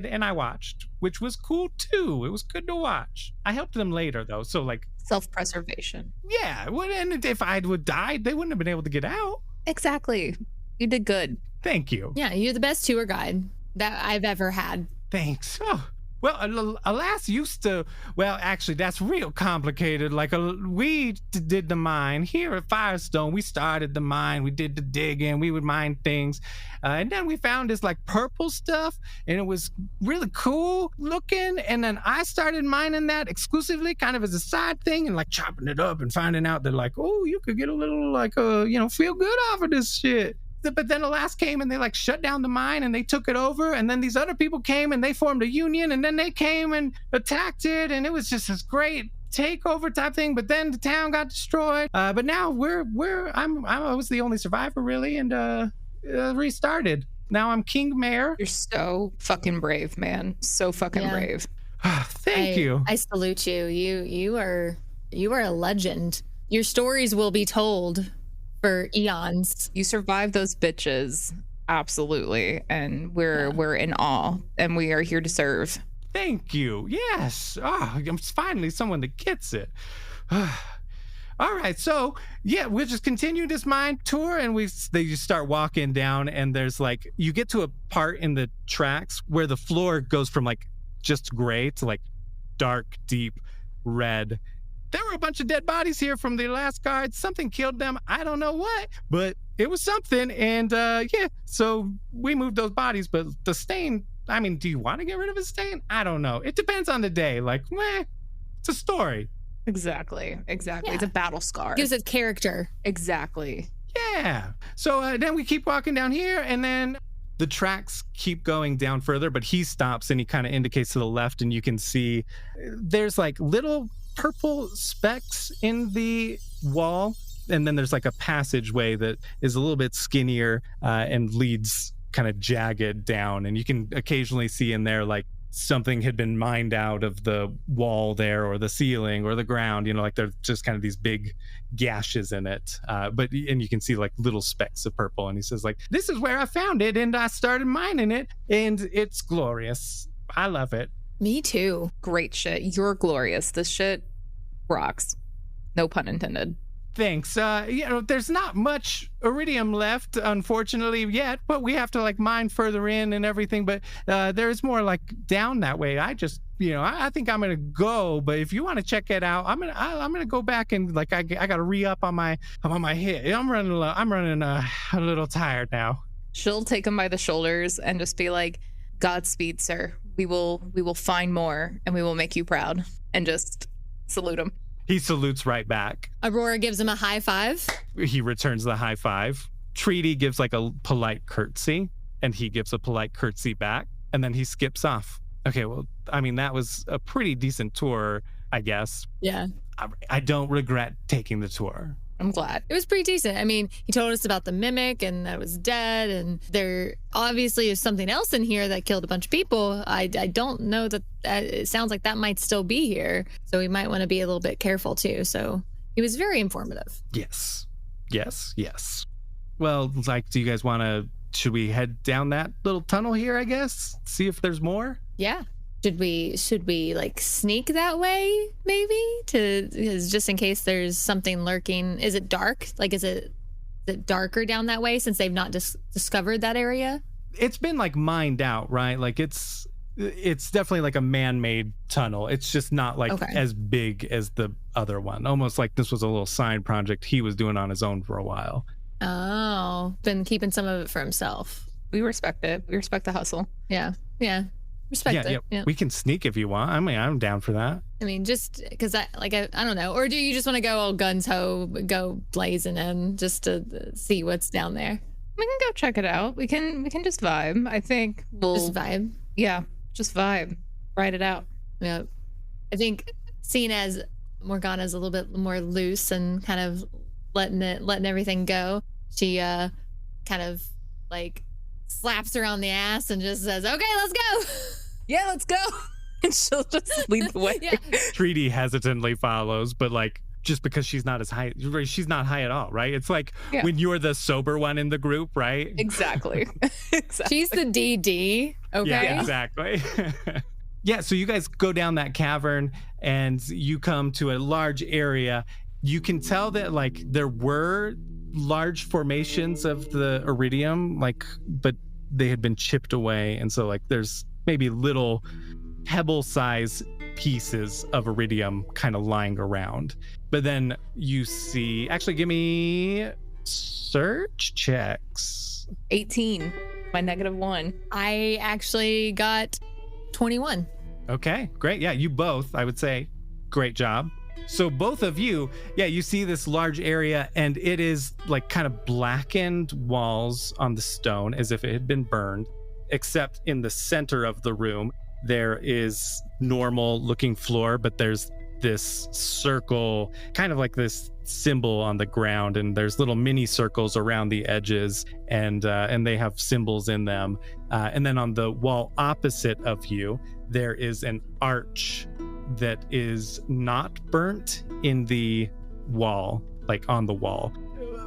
and I watched, which was cool too. It was good to watch. I helped them later though, so like... Self-preservation. Yeah, and if I would died, they wouldn't have been able to get out. Exactly. You did good. Thank you. Yeah, you're the best tour guide that I've ever had. Thanks. Oh. Well, Alas used to, well, actually, that's real complicated. Like, we did the mine here at Firestone. We started the mine. We did the digging. We would mine things. And then we found this, like, purple stuff, and it was really cool looking. And then I started mining that exclusively kind of as a side thing and, like, chopping it up and finding out that, like, oh, you could get a little, like, feel good off of this shit. But then Alas came and they like shut down the mine and they took it over. And then these other people came and they formed a union, and then they came and attacked it. And it was just this great takeover type thing. But then the town got destroyed. But now I was the only survivor really, and restarted. Now I'm King Mayor. You're so fucking brave, man. So fucking brave. Thank you. I salute you. You are a legend. Your stories will be told for eons. You survived those bitches, absolutely, and we're in awe, and we are here to serve. Thank you. Yes. I'm finally someone that gets it. All right, so yeah, we'll just continue this mine tour, and they just start walking down, and there's like, you get to a part in the tracks where the floor goes from like just gray to like dark, deep red. There were a bunch of dead bodies here from the last guards. Something killed them. I don't know what, but it was something. And so we moved those bodies. But the stain, I mean, do you want to get rid of a stain? I don't know. It depends on the day. Like, it's a story. Exactly. Yeah. It's a battle scar. Gives it character. Exactly. Yeah. So then we keep walking down here, and then the tracks keep going down further, but he stops and he kind of indicates to the left, and you can see there's like little purple specks in the wall, and then there's like a passageway that is a little bit skinnier and leads kind of jagged down, and you can occasionally see in there like something had been mined out of the wall there, or the ceiling, or the ground, like there's just kind of these big gashes in it, and you can see like little specks of purple. And he says like, this is where I found it, and I started mining it, and it's glorious. I love it. Me too. Great shit. You're glorious. This shit rocks. No pun intended. Thanks. There's not much iridium left, unfortunately, yet, but we have to like mine further in and everything. But there's more like down that way. I just, I think I'm gonna go. But if you want to check it out, I'm gonna go back and like I gotta re-up on my hit. I'm running a little tired now. She'll take him by the shoulders and just be like, Godspeed, sir. We will find more, and we will make you proud. And just salute him. He salutes right back. Aurora gives him a high five. He returns the high five. Treaty gives like a polite curtsy, and he gives a polite curtsy back, and then he skips off. Okay, well, I mean, that was a pretty decent tour, I guess. Yeah. I don't regret taking the tour. I'm glad. It was pretty decent. I mean, he told us about the mimic and that it was dead, and there obviously is something else in here that killed a bunch of people. I don't know that it sounds like that might still be here, so we might want to be a little bit careful too. So he was very informative. Yes. Well, like, do you guys should we head down that little tunnel here, I guess? See if there's more? Yeah. Should we like sneak that way maybe because just in case there's something lurking? Is it dark? Like, is it darker down that way since they've not discovered that area? It's been like mined out, right? Like it's definitely like a man-made tunnel. It's just not like as big as the other one. Almost like this was a little side project he was doing on his own for a while. Oh, been keeping some of it for himself. We respect it. We respect the hustle. Yeah. Respect it. Yeah. We can sneak if you want. I mean, I'm down for that. I mean, just because I don't know. Or do you just want to go all guns ho, go blazing in just to see what's down there? We can go check it out. We can just vibe. I think we'll just vibe. Yeah, just vibe. Ride it out. Yeah. I think seeing as Morgana's a little bit more loose and kind of letting everything go, she kind of like slaps her on the ass and just says, "Okay, let's go." Yeah, let's go. And she'll just lead the way. Yeah. Treaty hesitantly follows, but like just because she's not as high, she's not high at all, right? It's like when you're the sober one in the group, right? Exactly. She's the DD. Okay. Yeah, exactly. Yeah, so you guys go down that cavern and you come to a large area. You can tell that like there were large formations of the iridium, like, but they had been chipped away, and so like there's maybe little pebble-sized pieces of iridium kind of lying around. But then you see, actually, give me search checks. 18. My -1. I actually got 21. Okay, great. Yeah, you both, I would say, great job. So both of you, you see this large area, and it is like kind of blackened walls on the stone as if it had been burned, except in the center of the room, there is normal looking floor, but there's this circle, kind of like this symbol on the ground, and there's little mini circles around the edges, and they have symbols in them. And then on the wall opposite of you, there is an arch that is not burnt in the wall, like on the wall,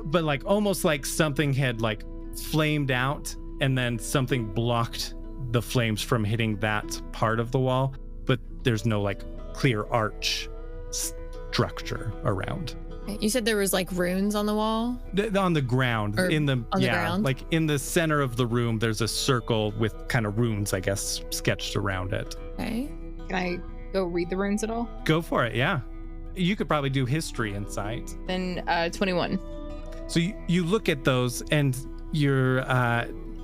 but like almost like something had like flamed out and then something blocked the flames from hitting that part of the wall, but there's no like clear arch structure around. You said there was like runes on the wall? On the ground. Or on the ground? Like in the center of the room, there's a circle with kind of runes, I guess, sketched around it. Okay. Can I go read the runes at all? Go for it, yeah. You could probably do history insight. Then 21. So you look at those and you're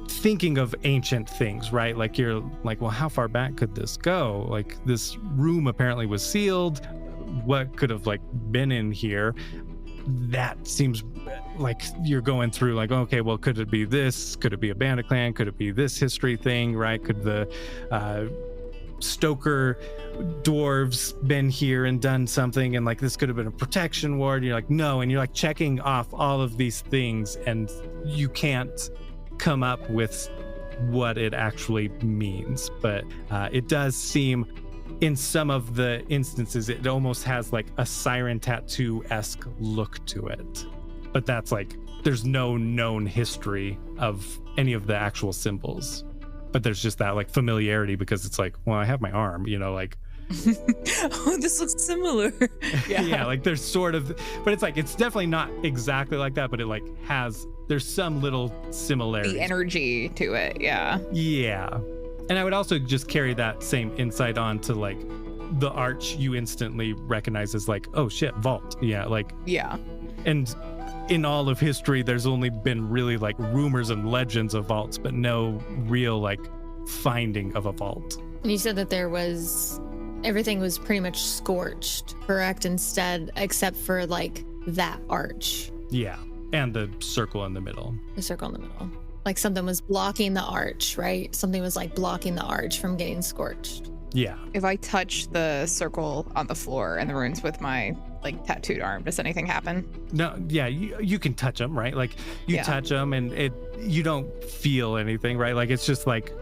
thinking of ancient things, right? Like you're like, well, how far back could this go? Like this room apparently was sealed. What could have like been in here? That seems like you're going through like, okay, well, could it be this? Could it be a bandit clan? Could it be this history thing, right? Could the Stoker dwarves been here and done something, and like this could have been a protection ward? You're like, no, and you're like checking off all of these things, and you can't come up with what it actually means. But it does seem, in some of the instances, it almost has like a siren tattoo-esque look to it. But that's like, there's no known history of any of the actual symbols. But there's just that like familiarity because it's like, well, I have my arm, you know, like. Oh, this looks similar. Yeah, like there's sort of, but it's like, it's definitely not exactly like that, but it like has, there's some little similarities. The energy to it, yeah. Yeah. And I would also just carry that same insight on to like the arch you instantly recognize as like, oh shit, vault. Yeah, like. Yeah. And in all of history, there's only been really like rumors and legends of vaults, but no real like finding of a vault. And you said that everything was pretty much scorched, correct? Except for like that arch. Yeah. And the circle in the middle. The circle in the middle. Like something was blocking the arch, right? Something was like blocking the arch from getting scorched. Yeah. If I touch the circle on the floor and the runes with my like tattooed arm, does anything happen? No, yeah, you can touch them, right? Like you touch them and you don't feel anything, right? Like it's just like,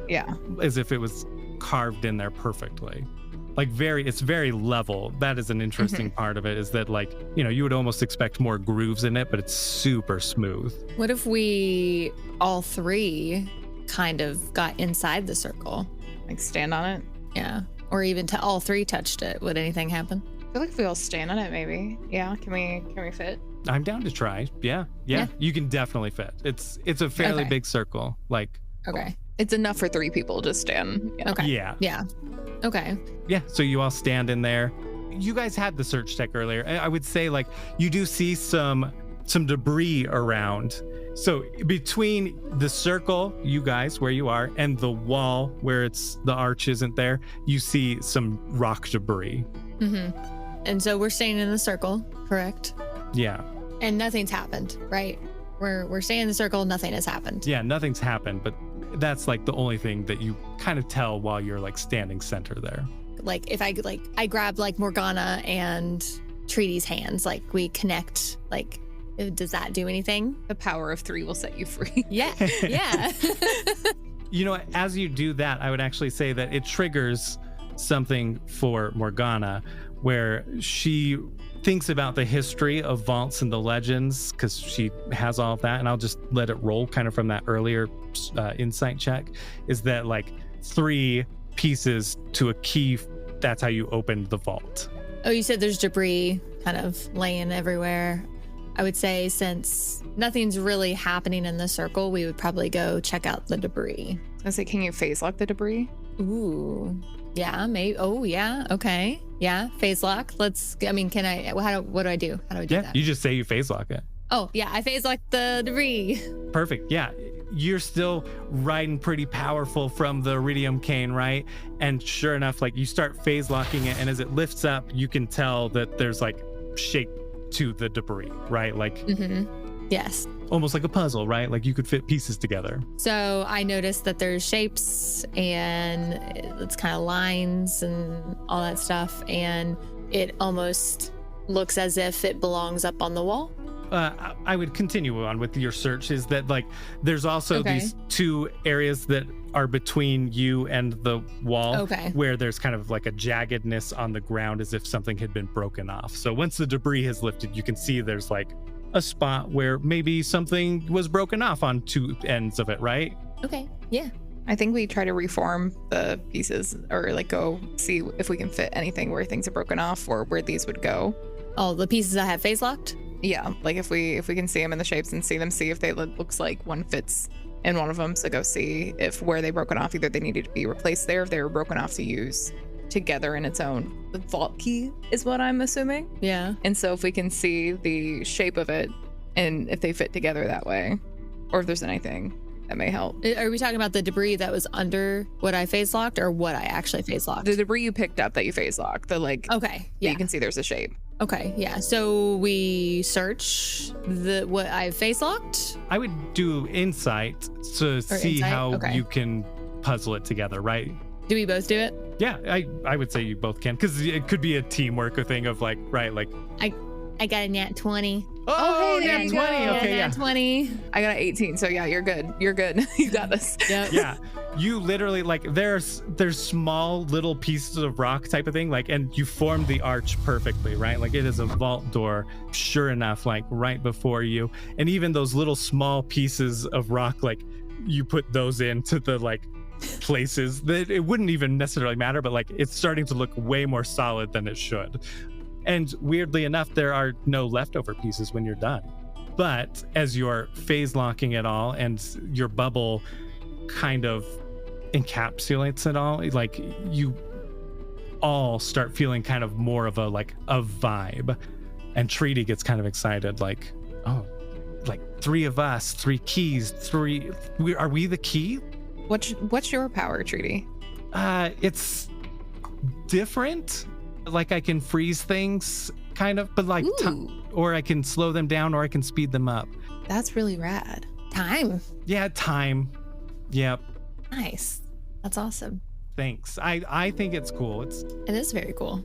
as if it was carved in there perfectly. Like it's very level. That is an interesting part of it, is that like, you know, you would almost expect more grooves in it, but it's super smooth. What if we all three kind of got inside the circle? Like stand on it? Yeah. Or even to all three touched it, would anything happen? I feel like if we all stand on it, maybe. Yeah, can we fit? I'm down to try. Yeah. You can definitely fit. It's a fairly big circle. Like, Okay. It's enough for 3 people to stand. Yeah. Okay. yeah. Okay. Yeah, so you all stand in there. You guys had the search tech earlier. I would say, like, you do see some debris around. So between the circle, you guys, where you are, and the wall where the arch isn't there, you see some rock debris. Mm-hmm. And so we're staying in the circle, correct? Yeah. And nothing's happened, right? We're staying in the circle, nothing has happened. Yeah, nothing's happened, but that's like the only thing that you kind of tell while you're like standing center there. Like if I grab like Morgana and Treaty's hands, like we connect, like does that do anything? The power of 3 will set you free. Yeah. Yeah. You know, as you do that, I would actually say that it triggers something for Morgana where she thinks about the history of vaults and the legends, because she has all of that, and I'll just let it roll kind of from that earlier insight check, is that like 3 pieces to a key, that's how you opened the vault. Oh, you said there's debris kind of laying everywhere. I would say since nothing's really happening in the circle, we would probably go check out the debris. I was gonna say, can you phase lock the debris? Ooh, yeah, maybe. Oh, yeah, okay, yeah, phase lock. Can I? What do I do? How do I do that? You just say you phase lock it. Oh, yeah, I phase lock the debris. Perfect. Yeah, you're still riding pretty powerful from the iridium cane, right? And sure enough, like you start phase locking it, and as it lifts up, you can tell that there's like shape to the debris, right? Like, yes, almost like a puzzle, right? Like you could fit pieces together. So I noticed that there's shapes and it's kind of lines and all that stuff, and it almost looks as if it belongs up on the wall. I would continue on with your search, is that like there's also these 2 areas that are between you and the wall, where there's kind of like a jaggedness on the ground as if something had been broken off. So once the debris has lifted, you can see there's like a spot where maybe something was broken off on 2 ends of it, right? Okay, yeah. I think we try to reform the pieces, or like go see if we can fit anything where things are broken off or where these would go. Oh, the pieces I have phase locked? Yeah, like if we can see them in the shapes and see if they looks like one fits in one of them. So go see if where they broken off, either they needed to be replaced there, if they were broken off to use together in its own. The vault key is what I'm assuming. Yeah. And so if we can see the shape of it and if they fit together that way, or if there's anything that may help. Are we talking about the debris that was under what I phase locked, or what I actually phase locked? The debris you picked up that you phase locked, the like. Okay. Yeah. You can see there's a shape. Okay, yeah. So we search what I face locked. I would do insight to see how you can puzzle it together, right? Do we both do it? Yeah, I would say you both can, because it could be a teamwork thing of like, right, like. I got a nat 20. Oh, hey, nat 20. Okay, nat 20. I got an 18. So yeah, you're good. You're good. You got this. Yep. Yeah, you literally like there's small little pieces of rock type of thing, like, and you form the arch perfectly, right? Like it is a vault door, sure enough, like right before you, and even those little small pieces of rock, like you put those into the like places that it wouldn't even necessarily matter, but like it's starting to look way more solid than it should. And weirdly enough, there are no leftover pieces when you're done. But as you're phase locking it all and your bubble kind of encapsulates it all, like you all start feeling kind of more of a vibe. And Treaty gets kind of excited, like, oh, like 3 of us, 3 keys, 3. Are we the key? What's your power, Treaty? It's different. Like I can freeze things kind of, but like or I can slow them down, or I can speed them up. That's really rad. Time. Yeah, time. Yep. Nice. That's awesome. Thanks. I think it's cool. It is very cool.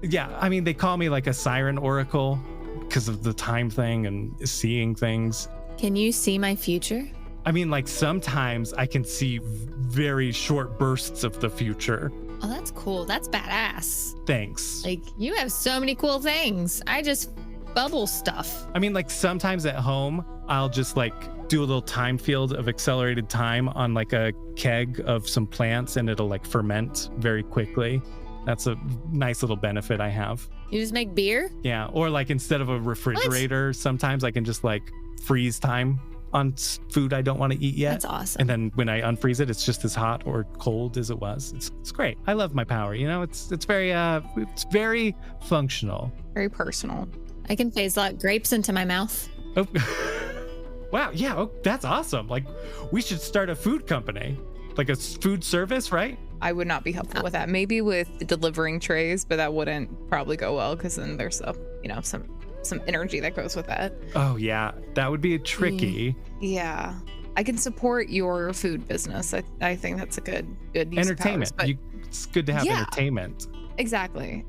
Yeah, I mean, they call me like a siren oracle because of the time thing and seeing things. Can you see my future? I mean, like sometimes I can see very short bursts of the future. Oh, that's cool. That's badass. Thanks. Like, you have so many cool things. I just bubble stuff. I mean, like sometimes at home, I'll just like do a little time field of accelerated time on like a keg of some plants, and it'll like ferment very quickly. That's a nice little benefit I have. You just make beer? Yeah, or like instead of a refrigerator, sometimes I can just like freeze time on food I don't want to eat yet. That's awesome. And then when I unfreeze it, it's just as hot or cold as it was. It's great. I love my power. You know, it's very functional. Very personal. I can phase lock grapes into my mouth. Oh. Wow. Yeah. Oh, that's awesome. Like, we should start a food company, like a food service, right? I would not be helpful with that. Maybe with delivering trays, but that wouldn't probably go well because then there's some energy that goes with that. Oh yeah, that would be tricky. Yeah, I can support your food business. I think that's a good use Entertainment. Of powers, It's good to have entertainment. Exactly.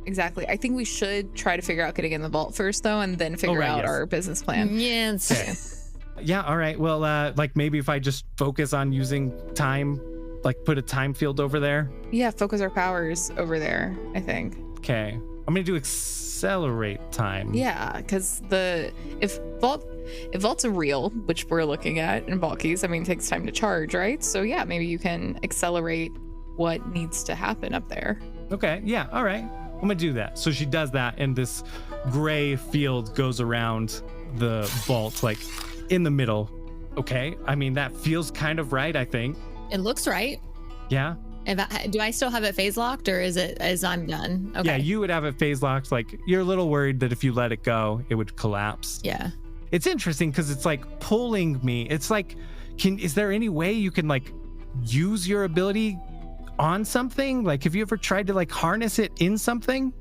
I think we should try to figure out getting in the vault first, though, and then figure out our business plan. Yes. Okay. Yeah. All right. Well, like maybe if I just focus on using time, like put a time field over there. Yeah, focus our powers over there, I think. Okay. I'm gonna do accelerate time. Yeah, because if vaults are real, which we're looking at in vault keys, I mean, it takes time to charge, right? So yeah, maybe you can accelerate what needs to happen up there. Okay. Yeah. All right. I'm gonna do that. So she does that, and this gray field goes around the vault, like in the middle. Okay. I mean, that feels kind of right, I think. It looks right. Yeah. Do I still have it phase locked, or is it as I'm done? Okay. Yeah, you would have it phase locked. Like, you're a little worried that if you let it go, it would collapse. Yeah. It's interesting because it's like pulling me. It's like, is there any way you can like use your ability on something? Like, have you ever tried to like harness it in something?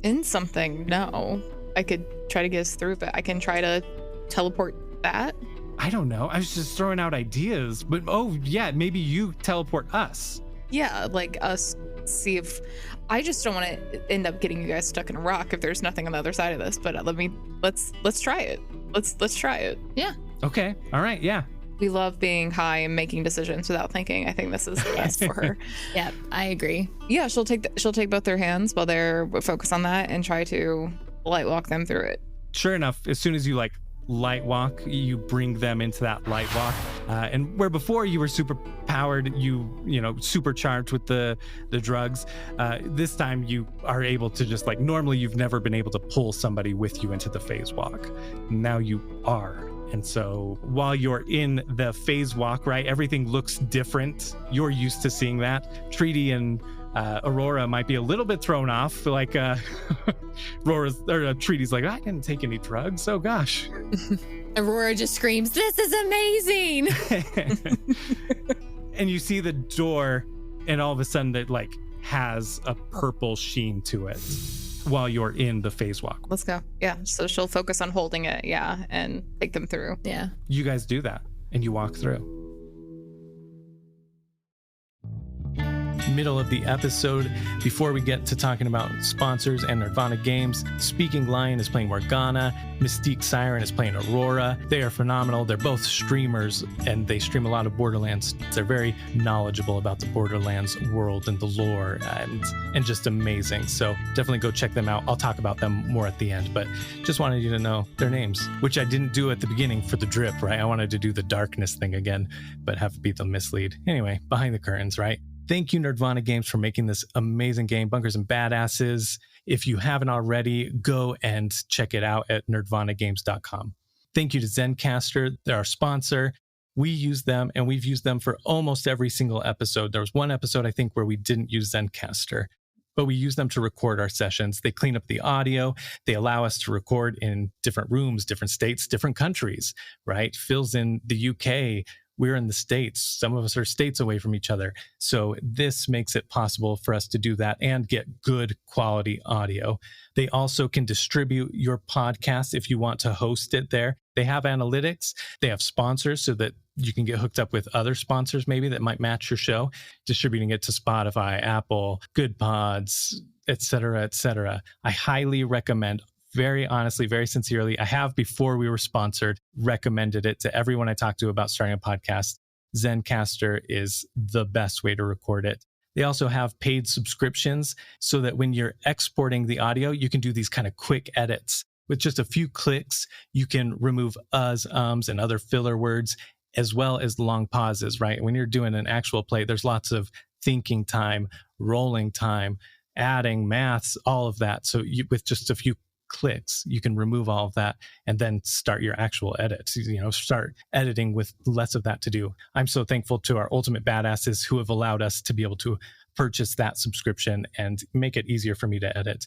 In something? No. I could try to get us through, but I can try to teleport that. I don't know. I was just throwing out ideas. But oh yeah, maybe you teleport us. Yeah, like us. See if I just don't want to end up getting you guys stuck in a rock if there's nothing on the other side of this. But let's try it. Let's try it. Yeah. Okay. All right. Yeah. We love being high and making decisions without thinking. I think this is the best for her. Yeah, I agree. Yeah, she'll take both their hands while they're focused on that and try to light walk them through it. Sure enough, as soon as you like light walk, you bring them into that light walk, and where before you were super powered, you know, supercharged with the drugs, this time you are able to just like, normally you've never been able to pull somebody with you into the phase walk. Now you are. And so while you're in the phase walk, right, everything looks different. You're used to seeing that. Treaty and Aurora might be a little bit thrown off, like Treaty's like, I didn't take any drugs. Oh gosh. Aurora just screams, "This is amazing!" And you see the door, and all of a sudden it like has a purple sheen to it while you're in the phase walk. Let's go. Yeah. So she'll focus on holding it. Yeah, and take them through. Yeah. You guys do that, and you walk through. Middle of the episode, before we get to talking about sponsors and Nerdvana games, SpeakingLion is playing Morgana, MystiqueSiren is playing Aurora. They are phenomenal. They're both streamers, and they stream a lot of Borderlands. They're very knowledgeable about the Borderlands world and the lore, and just amazing. So definitely go check them out. I'll talk about them more at the end, but just wanted you to know their names, which I didn't do at the beginning for the drip, right? I wanted to do the darkness thing again, but have to beat the mislead. Anyway, behind the curtains, right? Thank you, Nerdvana Games, for making this amazing game, Bunkers and Badasses. If you haven't already, go and check it out at nerdvanagames.com. Thank you to Zencastr. They're our sponsor. We use them, and we've used them for almost every single episode. There was one episode, I think, where we didn't use Zencastr, but we use them to record our sessions. They clean up the audio. They allow us to record in different rooms, different states, different countries, right? Phil's in the UK. We're in the States. Some of us are states away from each other. So this makes it possible for us to do that and get good quality audio. They also can distribute your podcast if you want to host it there. They have analytics. They have sponsors so that you can get hooked up with other sponsors maybe that might match your show, distributing it to Spotify, Apple, Good Pods, et cetera, et cetera. I highly recommend, very honestly, very sincerely, I have, before we were sponsored, recommended it to everyone I talked to about starting a podcast. Zencastr is the best way to record it. They also have paid subscriptions so that when you're exporting the audio, you can do these kind of quick edits. With just a few clicks, you can remove uhs, ums, and other filler words, as well as long pauses, right? When you're doing an actual play, there's lots of thinking time, rolling time, adding, maths, all of that. So with just a few clicks, you can remove all of that and then start your actual edits, start editing with less of that to do. I'm so thankful to our ultimate badasses who have allowed us to be able to purchase that subscription and make it easier for me to edit.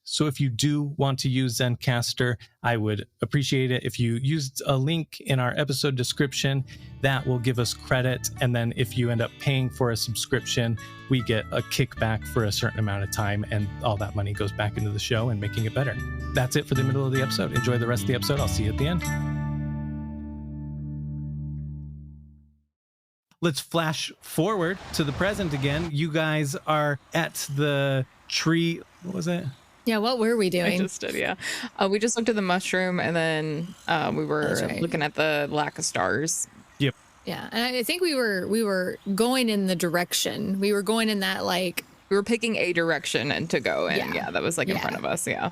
So if you do want to use Zencastr, I would appreciate it if you used a link in our episode description. That will give us credit. And then if you end up paying for a subscription, we get a kickback for a certain amount of time, and all that money goes back into the show and making it better. That's it for the middle of the episode. Enjoy the rest of the episode. I'll see you at the end. Let's flash forward to the present again. You guys are at the tree. What was it? Yeah, what were we doing? I just did, yeah. We just looked at the mushroom, and then we were looking at the lack of stars. Yep. Yeah, and I think we were going in the direction. We were going in that, like... We were picking a direction and to go in. Yeah, that was like in front of us, yeah.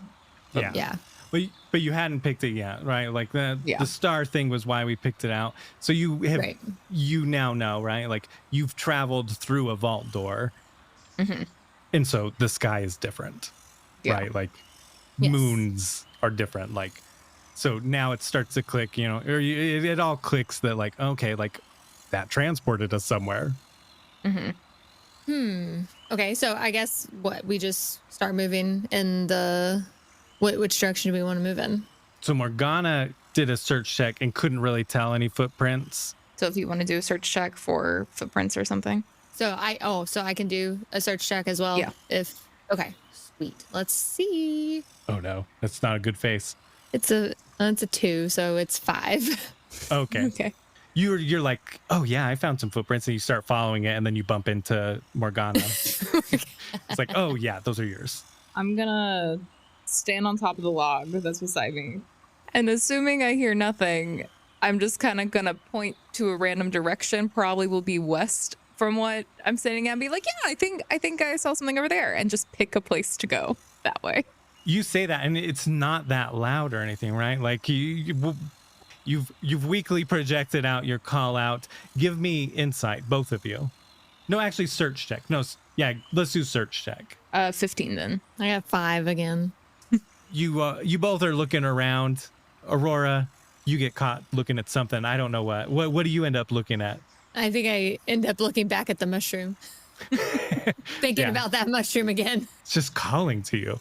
Yeah. But you hadn't picked it yet, right? Like the star thing was why we picked it out. So you have you now know, right? Like you've traveled through a vault door. Mm-hmm. And so the sky is different. Yeah. Right, like moons are different. Like, so now it starts to click, or it all clicks that, like, okay, like that transported us somewhere. Okay, so I guess we just start moving in the which direction do we want to move in? So Morgana did a search check and couldn't really tell any footprints. So if you want to do a search check for footprints or something, so I can do a search check as well. Yeah. Okay. Sweet. Let's see. Oh no, that's not a good face. It's a 2, so it's 5. Okay. Okay. You're like, oh yeah, I found some footprints, and you start following it, and then you bump into Morgana. It's like, oh yeah, those are yours. I'm gonna stand on top of the log that's beside me, and assuming I hear nothing, I'm just kind of gonna point to a random direction. Probably will be west from what I'm standing at, and be like, yeah, I think I saw something over there, and just pick a place to go that way. You say that, and it's not that loud or anything, right? Like you've weakly projected out your call out. Give me insight, both of you. No, actually, search check. No, yeah, let's do search check. 15 then. I got 5 again. You both are looking around. Aurora, you get caught looking at something. I don't know what. What do you end up looking at? I think I end up looking back at the mushroom. Thinking about that mushroom again. It's just calling to you.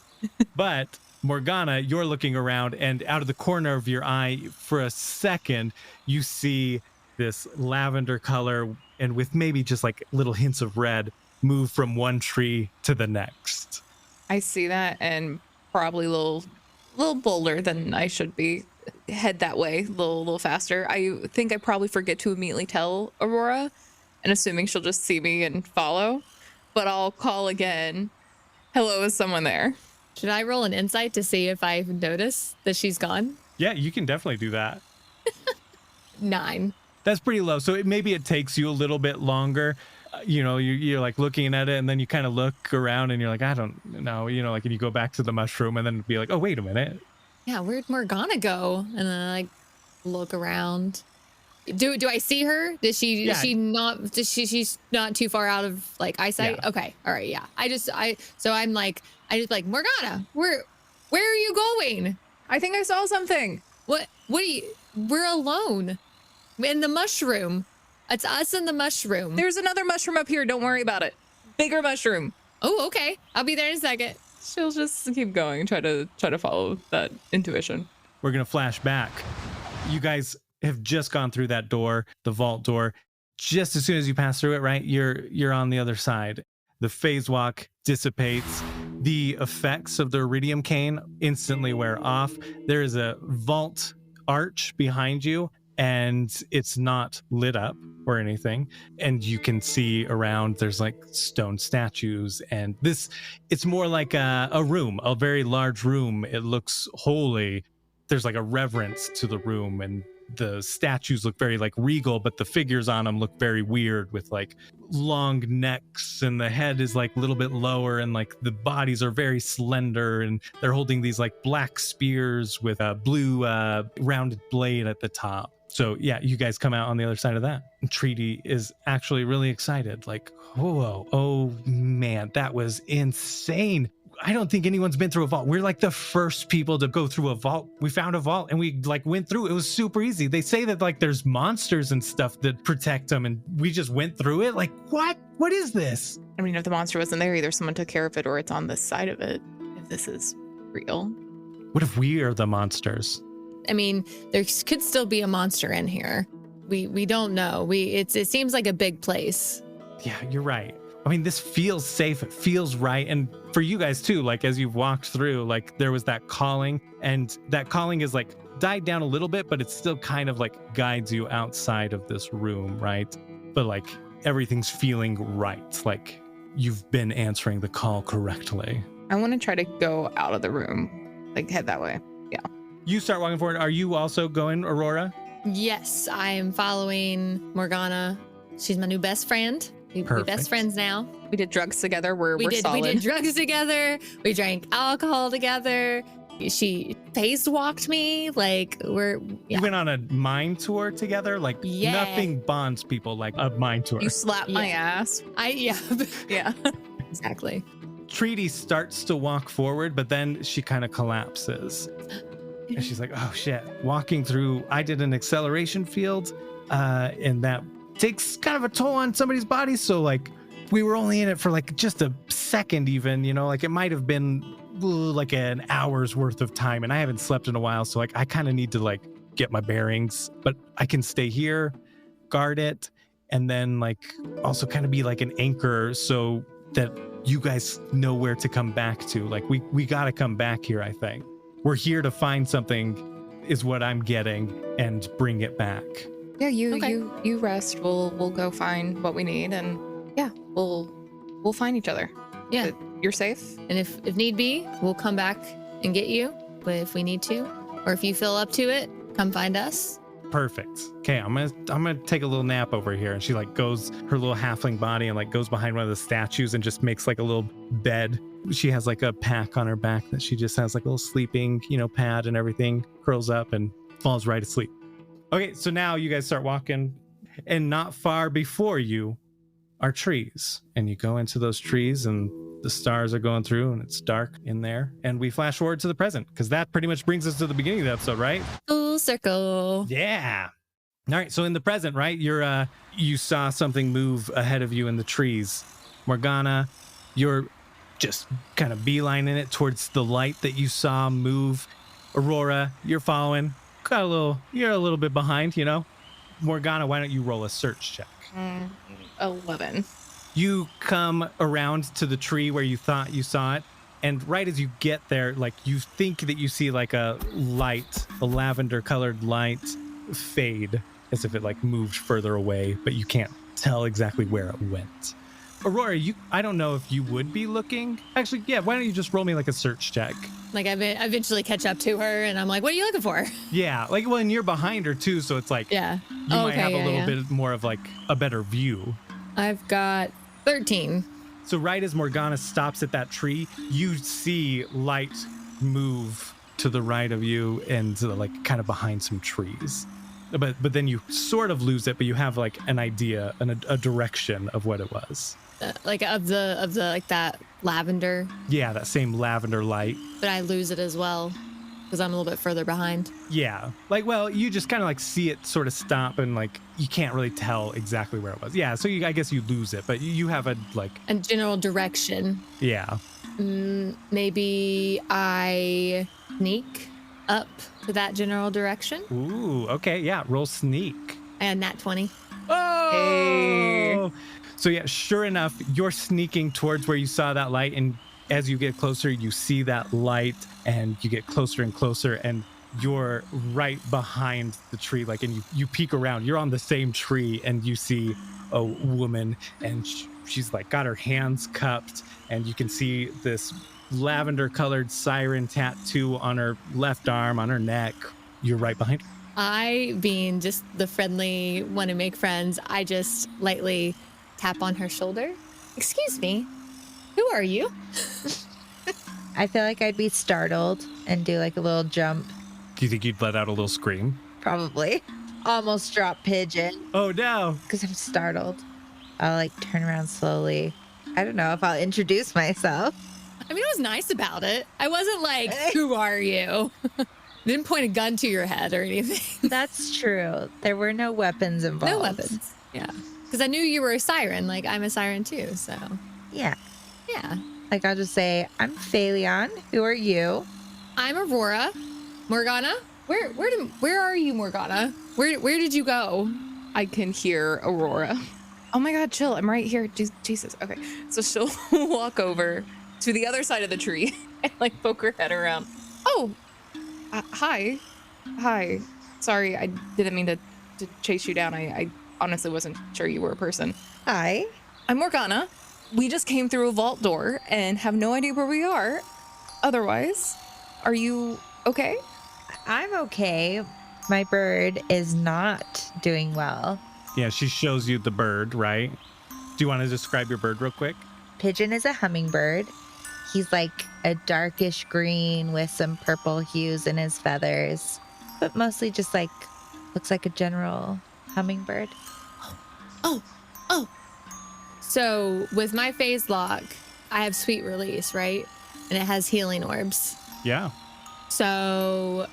But Morgana, you're looking around, and out of the corner of your eye, for a second, you see this lavender color, and with maybe just like little hints of red, move from one tree to the next. I see that, and probably a little bolder than I should be. Head that way, a little faster. I think I probably forget to immediately tell Aurora, and assuming she'll just see me and follow, but I'll call again. Hello, is someone there? Should I roll an insight to see if I notice that she's gone? Yeah, you can definitely do that. 9. That's pretty low. So maybe it takes you a little bit longer. You're like looking at it, and then you kind of look around and you're like, I don't know, like, and you go back to the mushroom and then be like, oh, wait a minute. Yeah, where'd Morgana go? And then I like look around. Do I see her? She's not too far out of like eyesight? Yeah. Okay. All right, yeah. I just like, Morgana, where are you going? I think I saw something. What we're alone in the mushroom. It's us in the mushroom. There's another mushroom up here. Don't worry about it. Bigger mushroom. Oh, okay. I'll be there in a second. She'll just keep going, try to follow that intuition. We're going to flash back. You guys have just gone through that door, the vault door. Just as soon as you pass through it, right? You're on the other side. The phase walk dissipates. The effects of the iridium cane instantly wear off. There is a vault arch behind you, and it's not lit up or anything. And you can see around, there's like stone statues, and it's more like a room, a very large room. It looks holy. There's like a reverence to the room, and the statues look very like regal, but the figures on them look very weird with like long necks, and the head is like a little bit lower, and like the bodies are very slender, and they're holding these like black spears with a blue rounded blade at the top. So yeah, you guys come out on the other side of that. And Treaty is actually really excited. Like, whoa, oh man, that was insane. I don't think anyone's been through a vault. We're like the first people to go through a vault. We found a vault and we like went through. It was super easy. They say that like there's monsters and stuff that protect them, and we just went through it. Like, what? What is this? I mean, if the monster wasn't there, either someone took care of it or it's on this side of it, if this is real. What if we are the monsters? I mean, there could still be a monster in here. We don't know. It seems like a big place. Yeah, you're right. I mean, this feels safe. It feels right. And for you guys too, like as you've walked through, like there was that calling, and that calling is like died down a little bit, but it still kind of like guides you outside of this room, right? But like everything's feeling right. Like you've been answering the call correctly. I want to try to go out of the room, like head that way. Yeah. You start walking forward. Are you also going, Aurora? Yes, I am following Morgana. She's my new best friend. We're best friends now. We did drugs together. We're solid. We did drugs together. We drank alcohol together. She spacewalked me. Like You went on a mine tour together. Like nothing bonds people like a mine tour. You slapped my ass. Yeah. Exactly. Treaty starts to walk forward, but then she kind of collapses. And she's like, oh shit. Walking through, I did an acceleration field, and that takes kind of a toll on somebody's body. So like we were only in it for like just a second even, you know, like it might have been like an hour's worth of time, and I haven't slept in a while. So like I kind of need to like get my bearings, but I can stay here, guard it, and then like also kind of be like an anchor so that you guys know where to come back to. Like we got to come back here. I think we're here to find something is what I'm getting and bring it back. Yeah, you rest. We'll go find what we need, and yeah, we'll find each other. Yeah, you're safe. And if need be, we'll come back and get you, but if we need to, or if you feel up to it, come find us. Perfect. Okay, I'm gonna take a little nap over here. And she like goes her little halfling body and like goes behind one of the statues and just makes like a little bed. She has like a pack on her back that she just has like a little sleeping, pad and everything. Curls up and falls right asleep. Okay, so now you guys start walking, and not far before you are trees. And you go into those trees, and the stars are going through, and it's dark in there. And we flash forward to the present, because that pretty much brings us to the beginning of the episode, right? Full circle. Yeah. All right, so in the present, right, you saw something move ahead of you in the trees. Morgana, you're just kind of beelining it towards the light that you saw move. Aurora, you're following. You're a little bit behind, Morgana, why don't you roll a search check? 11. You come around to the tree where you thought you saw it, and right as you get there, like you think that you see like a lavender colored light fade as if it like moved further away, but you can't tell exactly where it went. Aurora, I don't know if you would be looking. Actually, yeah, why don't you just roll me like a search check? Like I eventually catch up to her, and I'm like, what are you looking for? Yeah, and you're behind her too, so it's like, yeah, you might have a little bit more of like a better view. I've got 13. So right as Morgana stops at that tree, you see light move to the right of you and like kind of behind some trees. But then you sort of lose it, but you have like an idea and a direction of what it was. Like of the like that lavender. Yeah, that same lavender light. But I lose it as well because I'm a little bit further behind. Yeah, you just kind of like see it sort of stop, and like you can't really tell exactly where it was. Yeah, so I guess you lose it, but you have a general direction. Yeah. Maybe I sneak up to that general direction. Ooh, okay, yeah, roll sneak. And nat 20. Oh! Hey. So yeah, sure enough, you're sneaking towards where you saw that light, and as you get closer, you see that light, and you get closer and closer, and you're right behind the tree, and you peek around. You're on the same tree, and you see a woman, and she's got her hands cupped, and you can see this lavender-colored siren tattoo on her left arm, on her neck. You're right behind her. I, being just the friendly, want to make friends, I just lightly tap on her shoulder. Excuse me, who are you? I feel like I'd be startled and do a little jump. Do you think you'd let out a little scream? Probably. almost drop Pigeon Oh no. because I'm startled. I'll like turn around slowly. I don't know if I'll introduce myself. I mean, I was nice about it. I wasn't like, who are you? Didn't point a gun to your head or anything. That's true. There were no weapons involved. No weapons. Yeah. Because I knew you were a siren. Like, I'm a siren too. So, Yeah. yeah. Like I'll just say, I'm Phaleon. Who are you? I'm Aurora. Morgana? Where are you, Morgana? Where did you go? I can hear Aurora. Oh my God, chill. I'm right here. Jesus. Okay. So she'll walk over to the other side of the tree and like poke her head around. Oh, hi. Hi. Sorry, I didn't mean to chase you down. I honestly wasn't sure you were a person. Hi. I'm Morgana. We just came through a vault door and have no idea where we are. Otherwise, are you okay? I'm okay. My bird is not doing well. Yeah, she shows you the bird, right? Do you want to describe your bird real quick? Pigeon is a hummingbird. He's like a darkish green with some purple hues in his feathers, but mostly just like looks like a general hummingbird. Oh. So with my phase lock, I have sweet release, right? And it has healing orbs. Yeah. So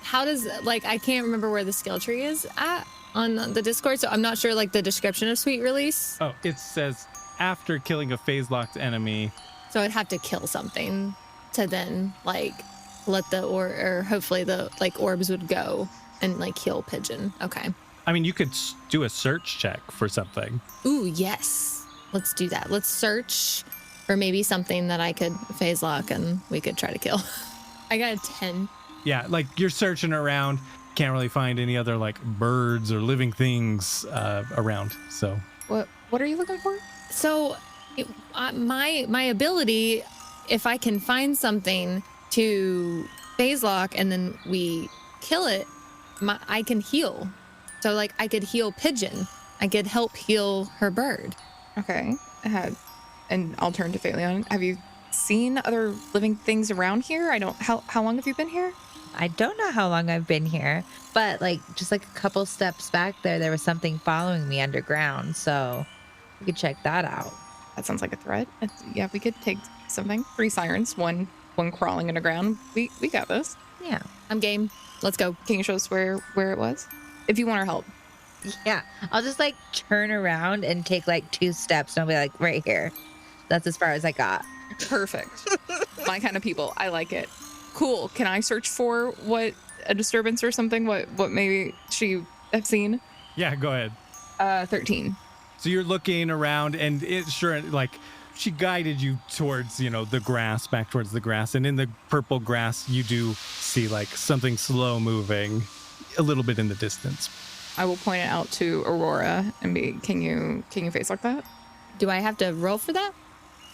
how does, like, I can't remember where the skill tree is at on the Discord, so I'm not sure, like, the description of sweet release. Oh, it says after killing a phase-locked enemy. So I'd have to kill something to then, like, let the, or hopefully the, like, orbs would go and, like, heal Pigeon. Okay. I mean, you could do a search check for something. Ooh, yes. Let's do that. Let's search for maybe something that I could phase lock and we could try to kill. I got a 10. Yeah, like you're searching around, can't really find any other like birds or living things around. So What are you looking for? So my ability, if I can find something to phase lock and then we kill it, I can heal. So like I could heal Pigeon. I could help heal her bird. Okay. And I'll turn to Phaleon. Have you seen other living things around here? How long have you been here? I don't know how long I've been here, but like just like a couple steps back there was something following me underground, so we could check that out. That sounds like a threat. Yeah, we could take something. 3 sirens, one crawling underground. We got this. Yeah. I'm game. Let's go. Can you show us where it was? If you want our help. Yeah. I'll just like turn around and take like 2 steps and I'll be like right here. That's as far as I got. Perfect. My kind of people. I like it. Cool. Can I search for what a disturbance or something? What maybe she have seen? yeah, go ahead. 13. So you're looking around and it sure like she guided you towards, the grass, back towards the grass. And in the purple grass, you do see like something slow moving a little bit in the distance. I will point it out to Aurora and be, can you face like that? Do I have to roll for that?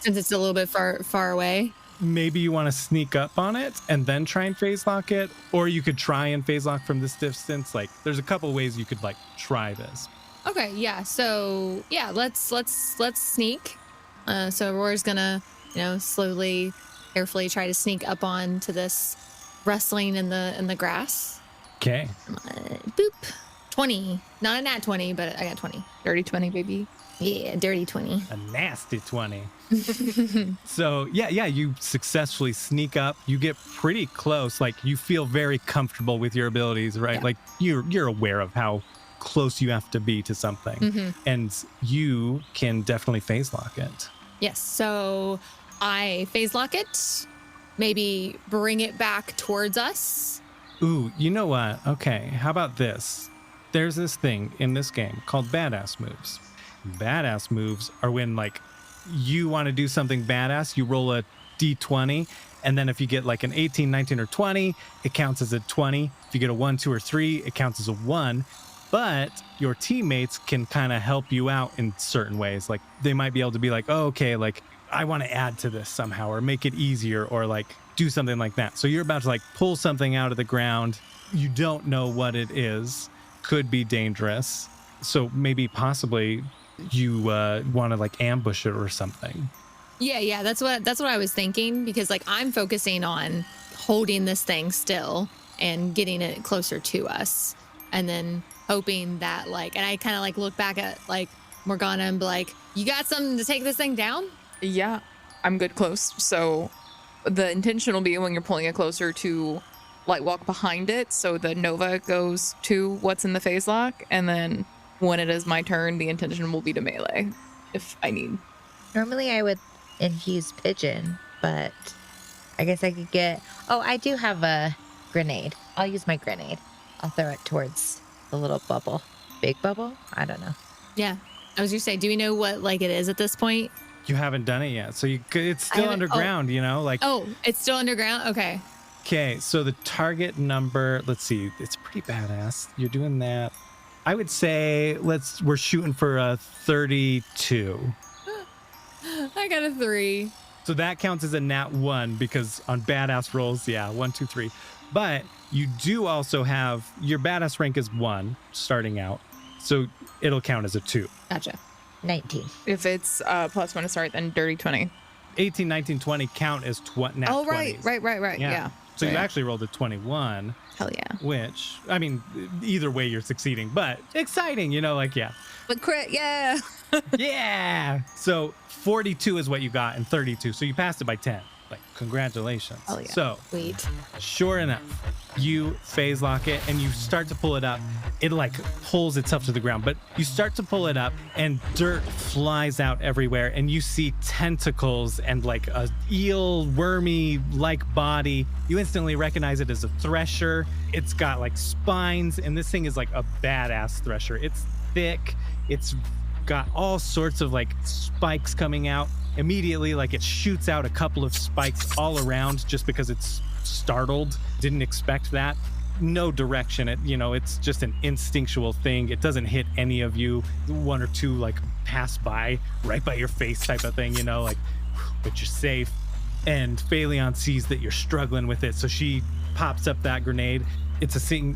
Since it's a little bit far away? Maybe you want to sneak up on it and then try and phase lock it, or you could try and phase lock from this distance. Like there's a couple ways you could like try this. Okay, yeah. So yeah, let's sneak. So Aurora's gonna, slowly, carefully try to sneak up on to this rustling in the grass. Okay. Boop. 20. Not a nat 20, but I got 20. Dirty 20, baby. Yeah, dirty 20. A nasty 20. So yeah, you successfully sneak up. You get pretty close. Like you feel very comfortable with your abilities, right? Yeah. Like you're aware of how close you have to be to something, and you can definitely phase lock it. Yes. So I phase lock it. Maybe bring it back towards us. Ooh, you know what? Okay, how about this? There's this thing in this game called badass moves. Badass moves are when like you want to do something badass, you roll a d20, and then if you get like an 18, 19, or 20, it counts as a 20. If you get a 1, 2, or 3, it counts as a 1. But your teammates can kind of help you out in certain ways. Like they might be able to be like, oh, okay, like I want to add to this somehow or make it easier or like do something like that. So you're about to like pull something out of the ground. You don't know what it is. Could be dangerous. So maybe possibly you want to like ambush it or something. Yeah, that's what I was thinking, because like I'm focusing on holding this thing still and getting it closer to us. And then hoping that like, and I kind of like look back at like Morgana and be like, you got something to take this thing down? Yeah, I'm good close. So the intention will be when you're pulling it closer to light walk behind it. So the Nova goes to what's in the phase lock. And then when it is my turn, the intention will be to melee if I need. Normally I would infuse pigeon, but I guess I could get... Oh, I do have a grenade. I'll use my grenade. I'll throw it towards the little bubble. Big bubble? I don't know. Yeah. I was going to say, do we know what like it is at this point? You haven't done it yet. So it's still underground, you know? Like. Oh, it's still underground? Okay. Okay, so the target number, let's see, it's pretty badass. You're doing that. I would say we're shooting for a 32. I got a 3. So that counts as a nat 1 because on badass rolls, 1, 2, 3. But you do also have your badass rank is 1 starting out. So it'll count as a 2. Gotcha. 19. If it's +1 to start, then dirty 20. 18, 19, 20 count as nat 20s. Oh, right. Yeah. So you actually rolled a 21. Hell yeah. Which, I mean, either way you're succeeding, but exciting, you know, like, yeah. But crit, yeah. Yeah. So 42 is what you got and 32. So you passed it by 10. Like, congratulations. Hell yeah. So, Sweet. sure enough, you phase lock it and you start to pull it up. It like pulls itself to the ground, but you start to pull it up and dirt flies out everywhere and you see tentacles and like a eel wormy like body. You instantly recognize it as a thresher. It's got like spines and this thing is like a badass thresher. It's thick. It's got all sorts of like spikes coming out. Immediately, like it shoots out a couple of spikes all around just because it's startled. Didn't expect that. No direction. It's just an instinctual thing. It doesn't hit any of you. 1 or 2 like pass by right by your face type of thing, like, but you're safe. And Phaleon sees that you're struggling with it. So she pops up that grenade. It's a thing.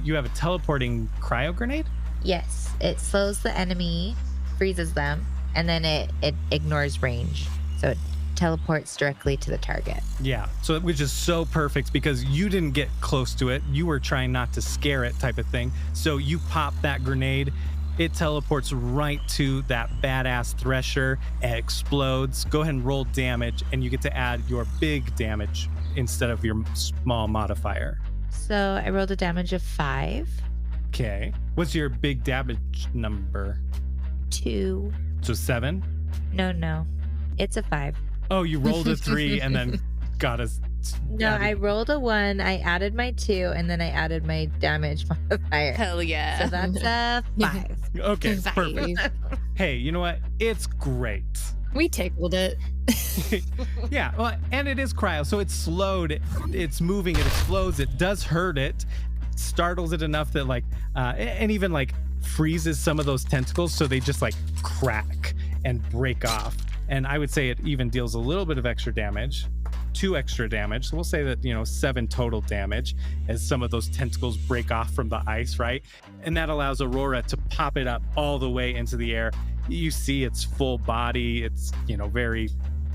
You have a teleporting cryo grenade? Yes. It slows the enemy, freezes them, and then it ignores range. So it teleports directly to the target. Yeah, so which is so perfect because you didn't get close to it. You were trying not to scare it type of thing. So you pop that grenade. It teleports right to that badass thresher. It explodes. Go ahead and roll damage, and you get to add your big damage instead of your small modifier. So I rolled a damage of 5. Okay. What's your big damage number? 2. So 7? No. It's a 5. Oh, you rolled a 3 and then got a... No, I rolled a 1. I added my 2, and then I added my damage modifier. Hell yeah. So that's a 5. Okay, 5. perfect. Hey, you know what? It's great. We tickled it. Yeah, well, and it is cryo, so it's slowed. It's moving. It explodes. It does hurt it. Startles it enough that like, and even like freezes some of those tentacles so they just like crack and break off. And I would say it even deals a little bit of extra damage, 2 extra damage. So we'll say that, 7 total damage as some of those tentacles break off from the ice, right? And that allows Aurora to pop it up all the way into the air. You see its full body. It's, very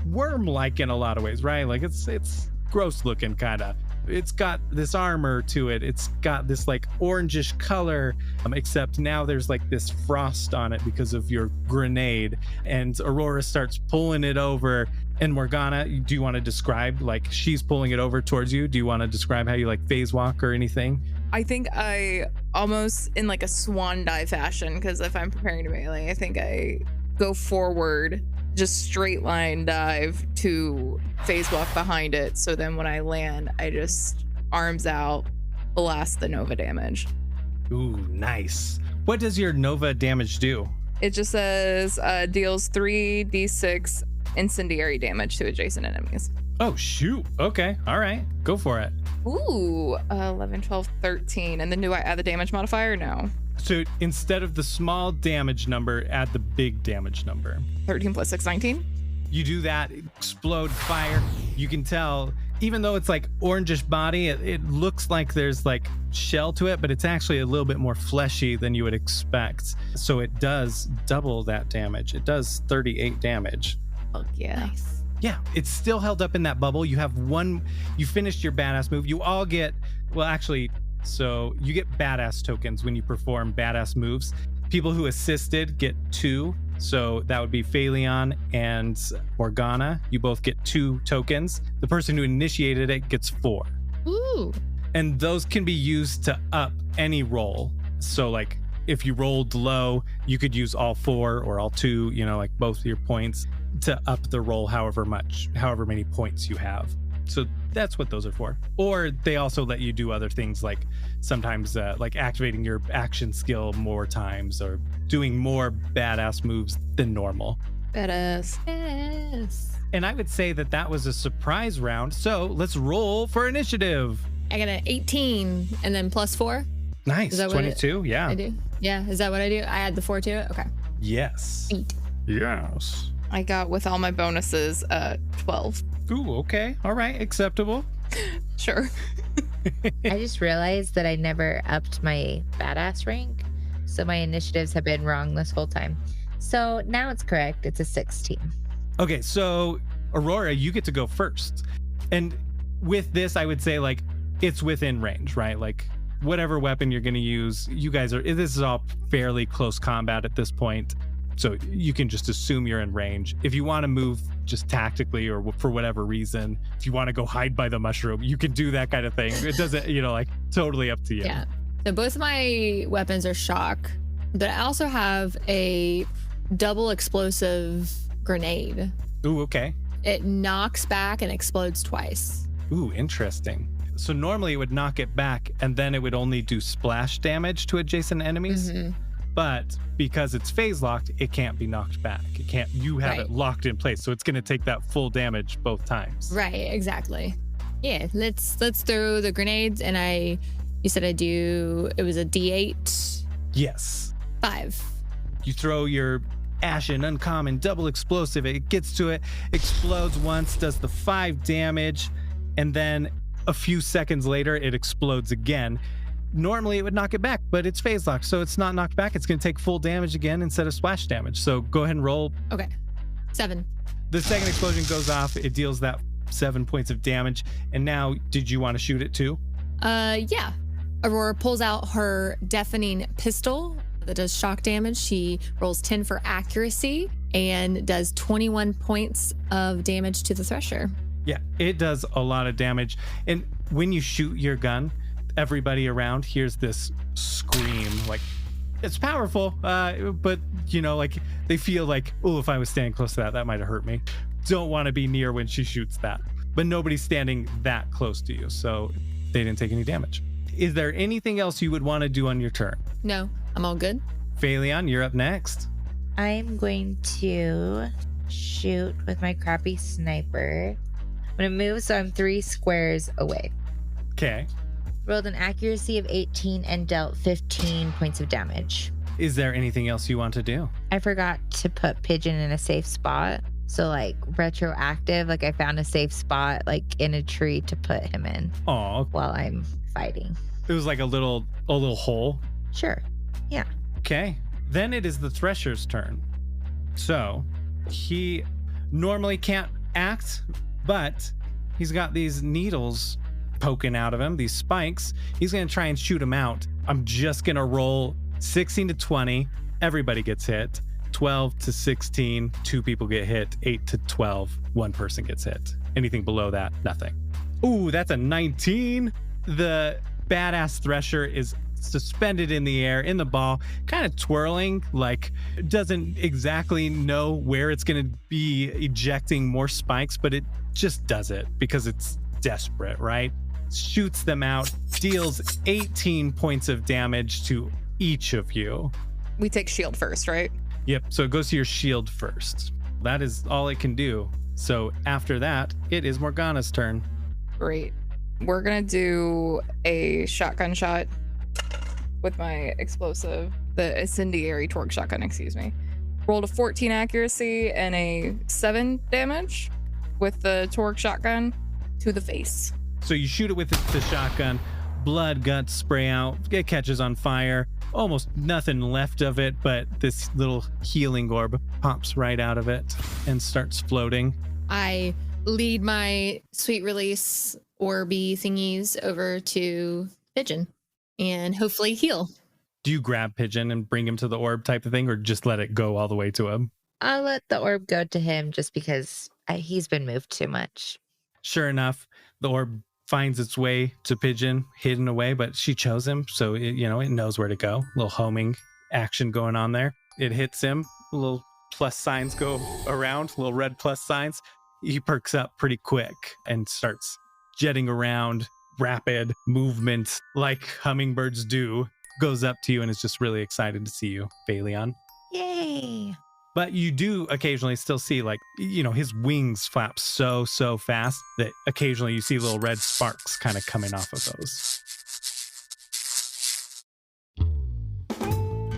worm-like in a lot of ways, right? Like it's gross looking kind of. It's got this armor to it. It's got this like orangish color, except now there's like this frost on it because of your grenade. And Aurora starts pulling it over. And Morgana, do you want to describe, like she's pulling it over towards you? Do you want to describe how you like phase walk or anything? I think I almost in like a swan dive fashion, because if I'm preparing to melee, I think I go forward, just straight line dive to phase walk behind it. So then when I land, I just arms out, blast the Nova damage. Ooh, nice. What does your Nova damage do? It just says deals 3d6 incendiary damage to adjacent enemies. Oh, shoot. Okay. All right. Go for it. Ooh, 11, 12, 13. And then do I add the damage modifier? No. So instead of the small damage number, add the big damage number. 13 plus 6, 19. You do that, explode fire. You can tell, even though it's like orangish body, it looks like there's like shell to it, but it's actually a little bit more fleshy than you would expect. So it does double that damage. It does 38 damage. Oh, yeah. Nice. Yeah, it's still held up in that bubble. You have one, you finished your badass move. You all get, well, actually, So you get badass tokens when you perform badass moves. People who assisted get 2. So that would be Phaleon and Morgana. You both get 2 tokens. The person who initiated it gets 4. Ooh. And those can be used to up any roll. So like if you rolled low, you could use all 4 or all 2, like both your points to up the roll however many points you have. So that's what those are for. Or they also let you do other things like sometimes like activating your action skill more times or doing more badass moves than normal. Badass. Yes. And I would say that was a surprise round. So let's roll for initiative. I got an 18 and then plus 4. Nice. Is that 22. Yeah. I do. Yeah. Is that what I do? I add the 4 to it? Okay. Yes. 8. Yes. I got with all my bonuses 12. Ooh, okay. All right. Acceptable. Sure. I just realized that I never upped my badass rank. So my initiatives have been wrong this whole time. So now it's correct. It's a 16. Okay. So Aurora, you get to go first. And with this, I would say like it's within range, right? Like whatever weapon you're going to use, this is all fairly close combat at this point. So you can just assume you're in range. If you want to move just tactically or for whatever reason, if you want to go hide by the mushroom, you can do that kind of thing. It doesn't, like totally up to you. Yeah. So both of my weapons are shock, but I also have a double explosive grenade. Ooh, okay. It knocks back and explodes twice. Ooh, interesting. So normally it would knock it back and then it would only do splash damage to adjacent enemies. Mm-hmm. But because it's phase locked, it can't be knocked back. You have it locked in place. So it's going to take that full damage both times. Right, exactly. Yeah, let's throw the grenades. And you said it was a D8? Yes. 5. You throw your Ashen Uncommon double explosive. It gets to it, explodes once, does the 5 damage. And then a few seconds later, it explodes again. Normally it would knock it back, but it's phase locked, so it's not knocked back. It's going to take full damage again instead of splash damage. So go ahead and roll. Okay. 7. The second explosion goes off. It deals that 7 points of damage. And now, did you want to shoot it too? Yeah. Aurora pulls out her deafening pistol that does shock damage. She rolls 10 for accuracy and does 21 points of damage to the Thresher. Yeah, it does a lot of damage. And when you shoot your gun, everybody around hears this scream. Like, it's powerful, but like they feel like, oh, if I was standing close to that might have hurt me. Don't want to be near when she shoots that. But nobody's standing that close to you, so they didn't take any damage. Is there anything else you would want to do on your turn? No, I'm all good. Phaleon, you're up next. I'm going to shoot with my crappy sniper. I'm going to move so I'm 3 squares away. Okay. Rolled an accuracy of 18 and dealt 15 points of damage. Is there anything else you want to do? I forgot to put Pigeon in a safe spot. So like retroactive, like I found a safe spot like in a tree to put him in. Oh, while I'm fighting. It was like a little hole. Sure. Yeah. Okay. Then it is the Thresher's turn. So he normally can't act, but he's got these needles poking out of him, these spikes. He's going to try and shoot him out. I'm just going to roll 16 to 20. Everybody gets hit. 12 to 16, 2 people get hit. 8 to 12, 1 person gets hit. Anything below that, nothing. Ooh, that's a 19. The badass Thresher is suspended in the air in the ball, kind of twirling, like doesn't exactly know where it's going to be ejecting more spikes, but it just does it because it's desperate, right? Shoots them out, deals 18 points of damage to each of you. We take shield first, right? Yep, so it goes to your shield first. That is all it can do. So after that, it is Morgana's turn. Great. We're gonna do a shotgun shot with my explosive, the incendiary torque shotgun, excuse me. Rolled a 14 accuracy and a 7 damage with the torque shotgun to the face. So you shoot it with the shotgun, blood, guts spray out, it catches on fire, almost nothing left of it, but this little healing orb pops right out of it and starts floating. I lead my sweet release orby thingies over to Pigeon. and hopefully heal. Do you grab Pigeon and bring him to the orb type of thing, or just let it go all the way to him? I'll let the orb go to him just because he's been moved too much. Sure enough, the orb finds its way to Pigeon, hidden away, but she chose him, so it knows where to go. A little homing action going on there. It hits him. Little plus signs go around, little red plus signs. He perks up pretty quick and starts jetting around, rapid movement like hummingbirds do. Goes up to you and is just really excited to see you, Phaleon. Yay! But you do occasionally still see, like, his wings flap so fast that occasionally you see little red sparks kind of coming off of those.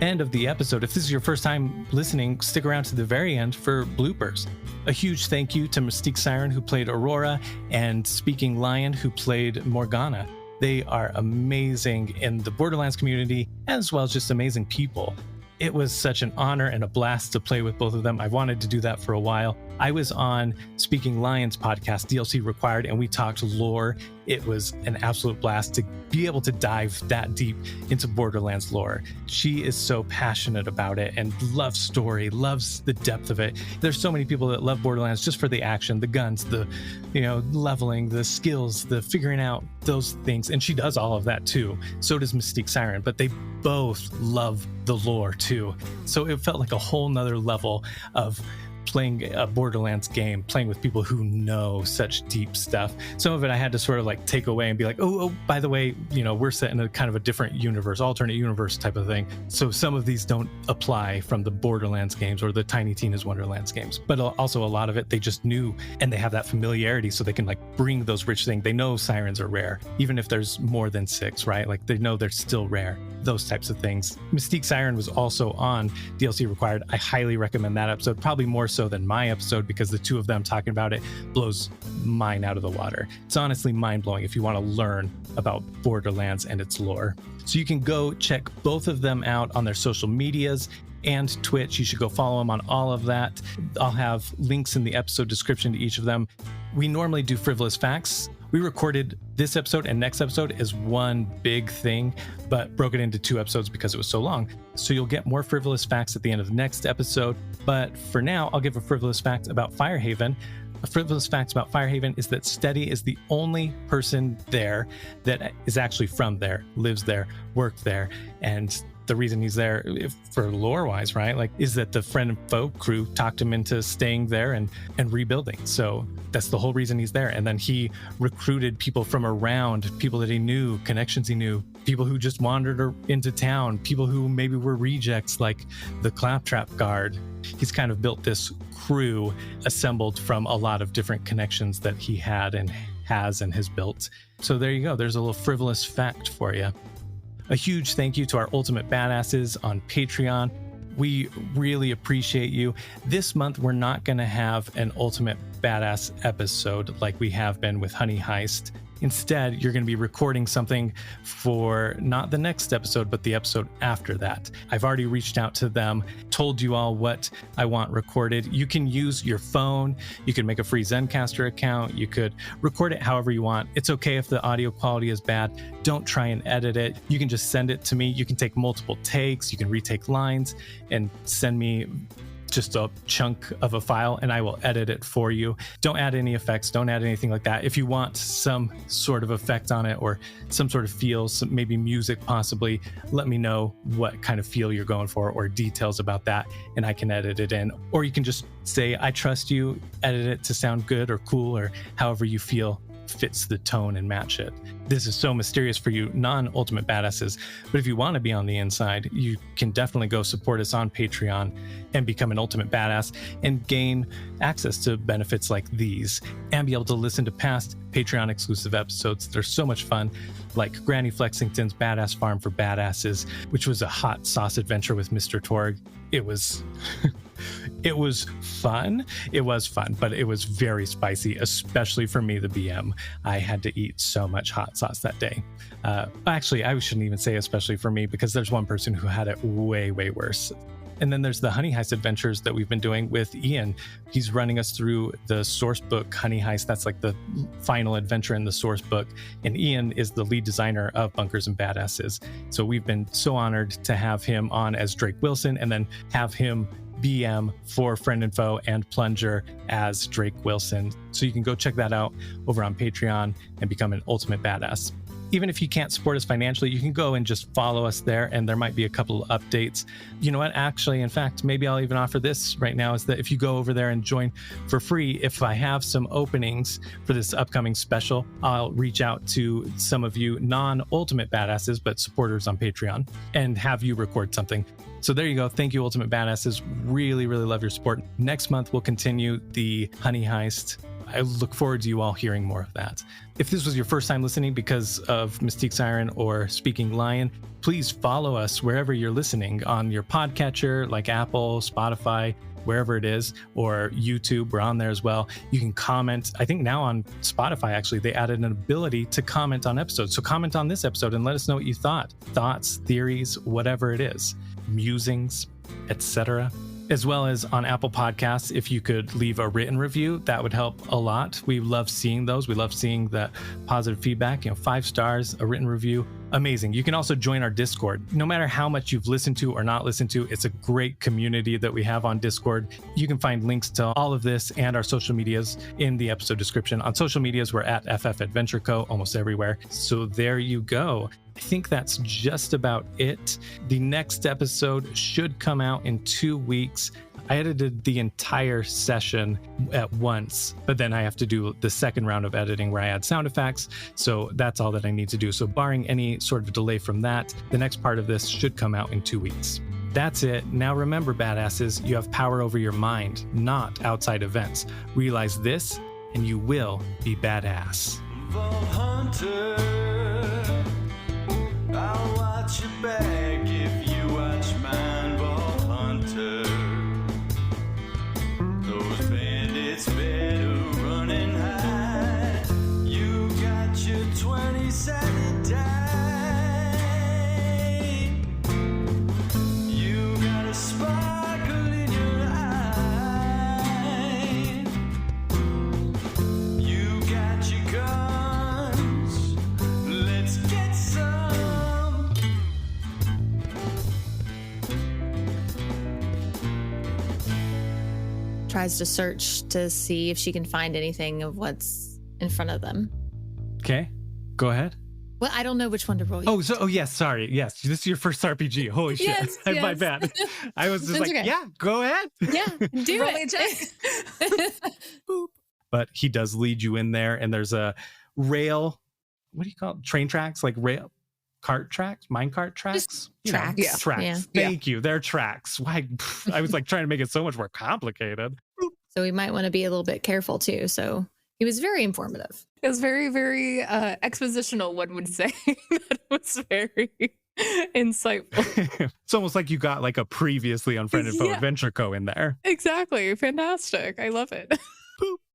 End of the episode. If this is your first time listening, stick around to the very end for bloopers. A huge thank you to MystiqueSiren, who played Aurora, and SpeakingLion, who played Morgana. They are amazing in the Borderlands community, as well as just amazing people. It was such an honor and a blast to play with both of them. I wanted to do that for a while. I was on SpeakingLion's podcast, DLC Required, and we talked lore. It was an absolute blast to be able to dive that deep into Borderlands lore. She is so passionate about it and loves story, loves the depth of it. There's so many people that love Borderlands just for the action, the guns, the leveling, the skills, the figuring out those things. And she does all of that too. So does MystiqueSiren, but they both love the lore too. So it felt like a whole nother level of playing a Borderlands game, playing with people who know such deep stuff. Some of it I had to sort of like take away and be like, oh, by the way, we're set in a kind of a different universe, alternate universe type of thing. So some of these don't apply from the Borderlands games or the Tiny Tina's Wonderlands games, but also a lot of it they just knew, and they have that familiarity, so they can like bring those rich things. They know sirens are rare, even if there's more than 6, right? Like they know they're still rare, those types of things. MystiqueSiren was also on DLC Required. I highly recommend that episode, probably more so than my episode, because the two of them talking about it blows mine out of the water. It's honestly mind-blowing if you want to learn about Borderlands and its lore. So you can go check both of them out on their social medias and Twitch. You should go follow them on all of that. I'll have links in the episode description to each of them. We normally do frivolous facts. We recorded this episode and next episode as one big thing, but broke it into 2 episodes because it was so long. So you'll get more frivolous facts at the end of the next episode. But for now, I'll give a frivolous fact about Firehaven. A frivolous fact about Firehaven is that Steady is the only person there that is actually from there, lives there, worked there, and the reason he's there, for lore-wise, right, like, is that the Friend and Foe crew talked him into staying there and rebuilding. So that's the whole reason he's there. And then he recruited people from around, people that he knew, connections he knew, people who just wandered into town, people who maybe were rejects, like the Claptrap Guard. He's kind of built this crew assembled from a lot of different connections that he had and has built. So there you go. There's a little frivolous fact for you. A huge thank you to our Ultimate Badasses on Patreon. We really appreciate you. This month, we're not going to have an Ultimate Badass episode like we have been with Honey Heist. Instead, you're going to be recording something for not the next episode, but the episode after that. I've already reached out to them, told you all what I want recorded. You can use your phone. You can make a free Zencaster account. You could record it however you want. It's okay if the audio quality is bad. Don't try and edit it. You can just send it to me. You can take multiple takes. You can retake lines and send me just a chunk of a file, and I will edit it for you. Don't add any effects. Don't add anything like that. If you want some sort of effect on it or some sort of feel, some maybe music possibly, let me know what kind of feel you're going for or details about that, and I can edit it in. Or you can just say, I trust you, edit it to sound good or cool or however you feel fits the tone and match it. This is so mysterious for you non-Ultimate Badasses, but if you want to be on the inside, you can definitely go support us on Patreon and become an Ultimate Badass and gain access to benefits like these and be able to listen to past Patreon exclusive episodes. They're so much fun, like Granny Flexington's Badass Farm for Badasses, which was a hot sauce adventure with Mr. Torg. It was it was fun. It was fun, but it was very spicy, especially for me, the BM. I had to eat so much hot sauce that day. Actually, I shouldn't even say especially for me, because there's one person who had it way, way worse. And then there's the Honey Heist adventures that we've been doing with Ian. He's running us through the source book Honey Heist. That's like the final adventure in the source book. And Ian is the lead designer of Bunkers and Badasses. So we've been so honored to have him on as Drake Wilson and then have him BM for Friend and Foe and Plunger as Drake Wilson. So you can go check that out over on Patreon and become an ultimate badass. Even if you can't support us financially, you can go and just follow us there, and there might be a couple of updates. You know what? Actually, in fact, maybe I'll even offer this right now, is that if you go over there and join for free, if I have some openings for this upcoming special, I'll reach out to some of you non-Ultimate Badasses, but supporters on Patreon, and have you record something. So there you go. Thank you, Ultimate Badasses. Really, really love your support. Next month, we'll continue the Honey Heist. I look forward to you all hearing more of that. If this was your first time listening because of MystiqueSiren or SpeakingLion, please follow us wherever you're listening on your podcatcher, like Apple, Spotify, wherever it is, or YouTube. We're on there as well. You can comment. I think now on Spotify, actually, they added an ability to comment on episodes. So comment on this episode and let us know what you thought. Thoughts, theories, whatever it is, musings, etc. As well as on Apple Podcasts, if you could leave a written review, that would help a lot. We love seeing those. We love seeing the positive feedback, 5 stars, a written review. Amazing. You can also join our Discord. No matter how much you've listened to or not listened to, it's a great community that we have on Discord. You can find links to all of this and our social medias in the episode description. On social medias, we're at FF Adventure Co. almost everywhere. So there you go. I think that's just about it. The next episode should come out in 2 weeks. I edited the entire session at once, but then I have to do the second round of editing where I add sound effects. So that's all that I need to do. So barring any sort of delay from that, the next part of this should come out in 2 weeks. That's it. Now remember, badasses, you have power over your mind, not outside events. Realize this, and you will be badass. Vault Hunter, I'll watch your back if you watch mine, Vault Hunter. Those bandits better run and hide. You got your 20-sided die. You got a sparkle in your eye. You got your guns. Let's get some. Tries to search to see if she can find anything of what's in front of them. Okay, go ahead. Well, I don't know which one to roll. Yes, sorry. Yes, this is your first RPG. Holy shit. Yes, My yes. bad. I was just That's like, okay. yeah, go ahead. Yeah, do Roll it. But he does lead you in there, and there's a rail, what do you call it? Train tracks, like rail, cart tracks, mine cart tracks? Just You know, tracks. Yeah. Tracks. Yeah. Thank you. They're tracks. Why? I was like trying to make it so much more complicated. So we might want to be a little bit careful too. So he was very informative. It was very, very expositional, one would say. That was very insightful. It's almost like you got like a previously on Friend and Foe Yeah. Adventure Co. in there. Exactly. Fantastic. I love it.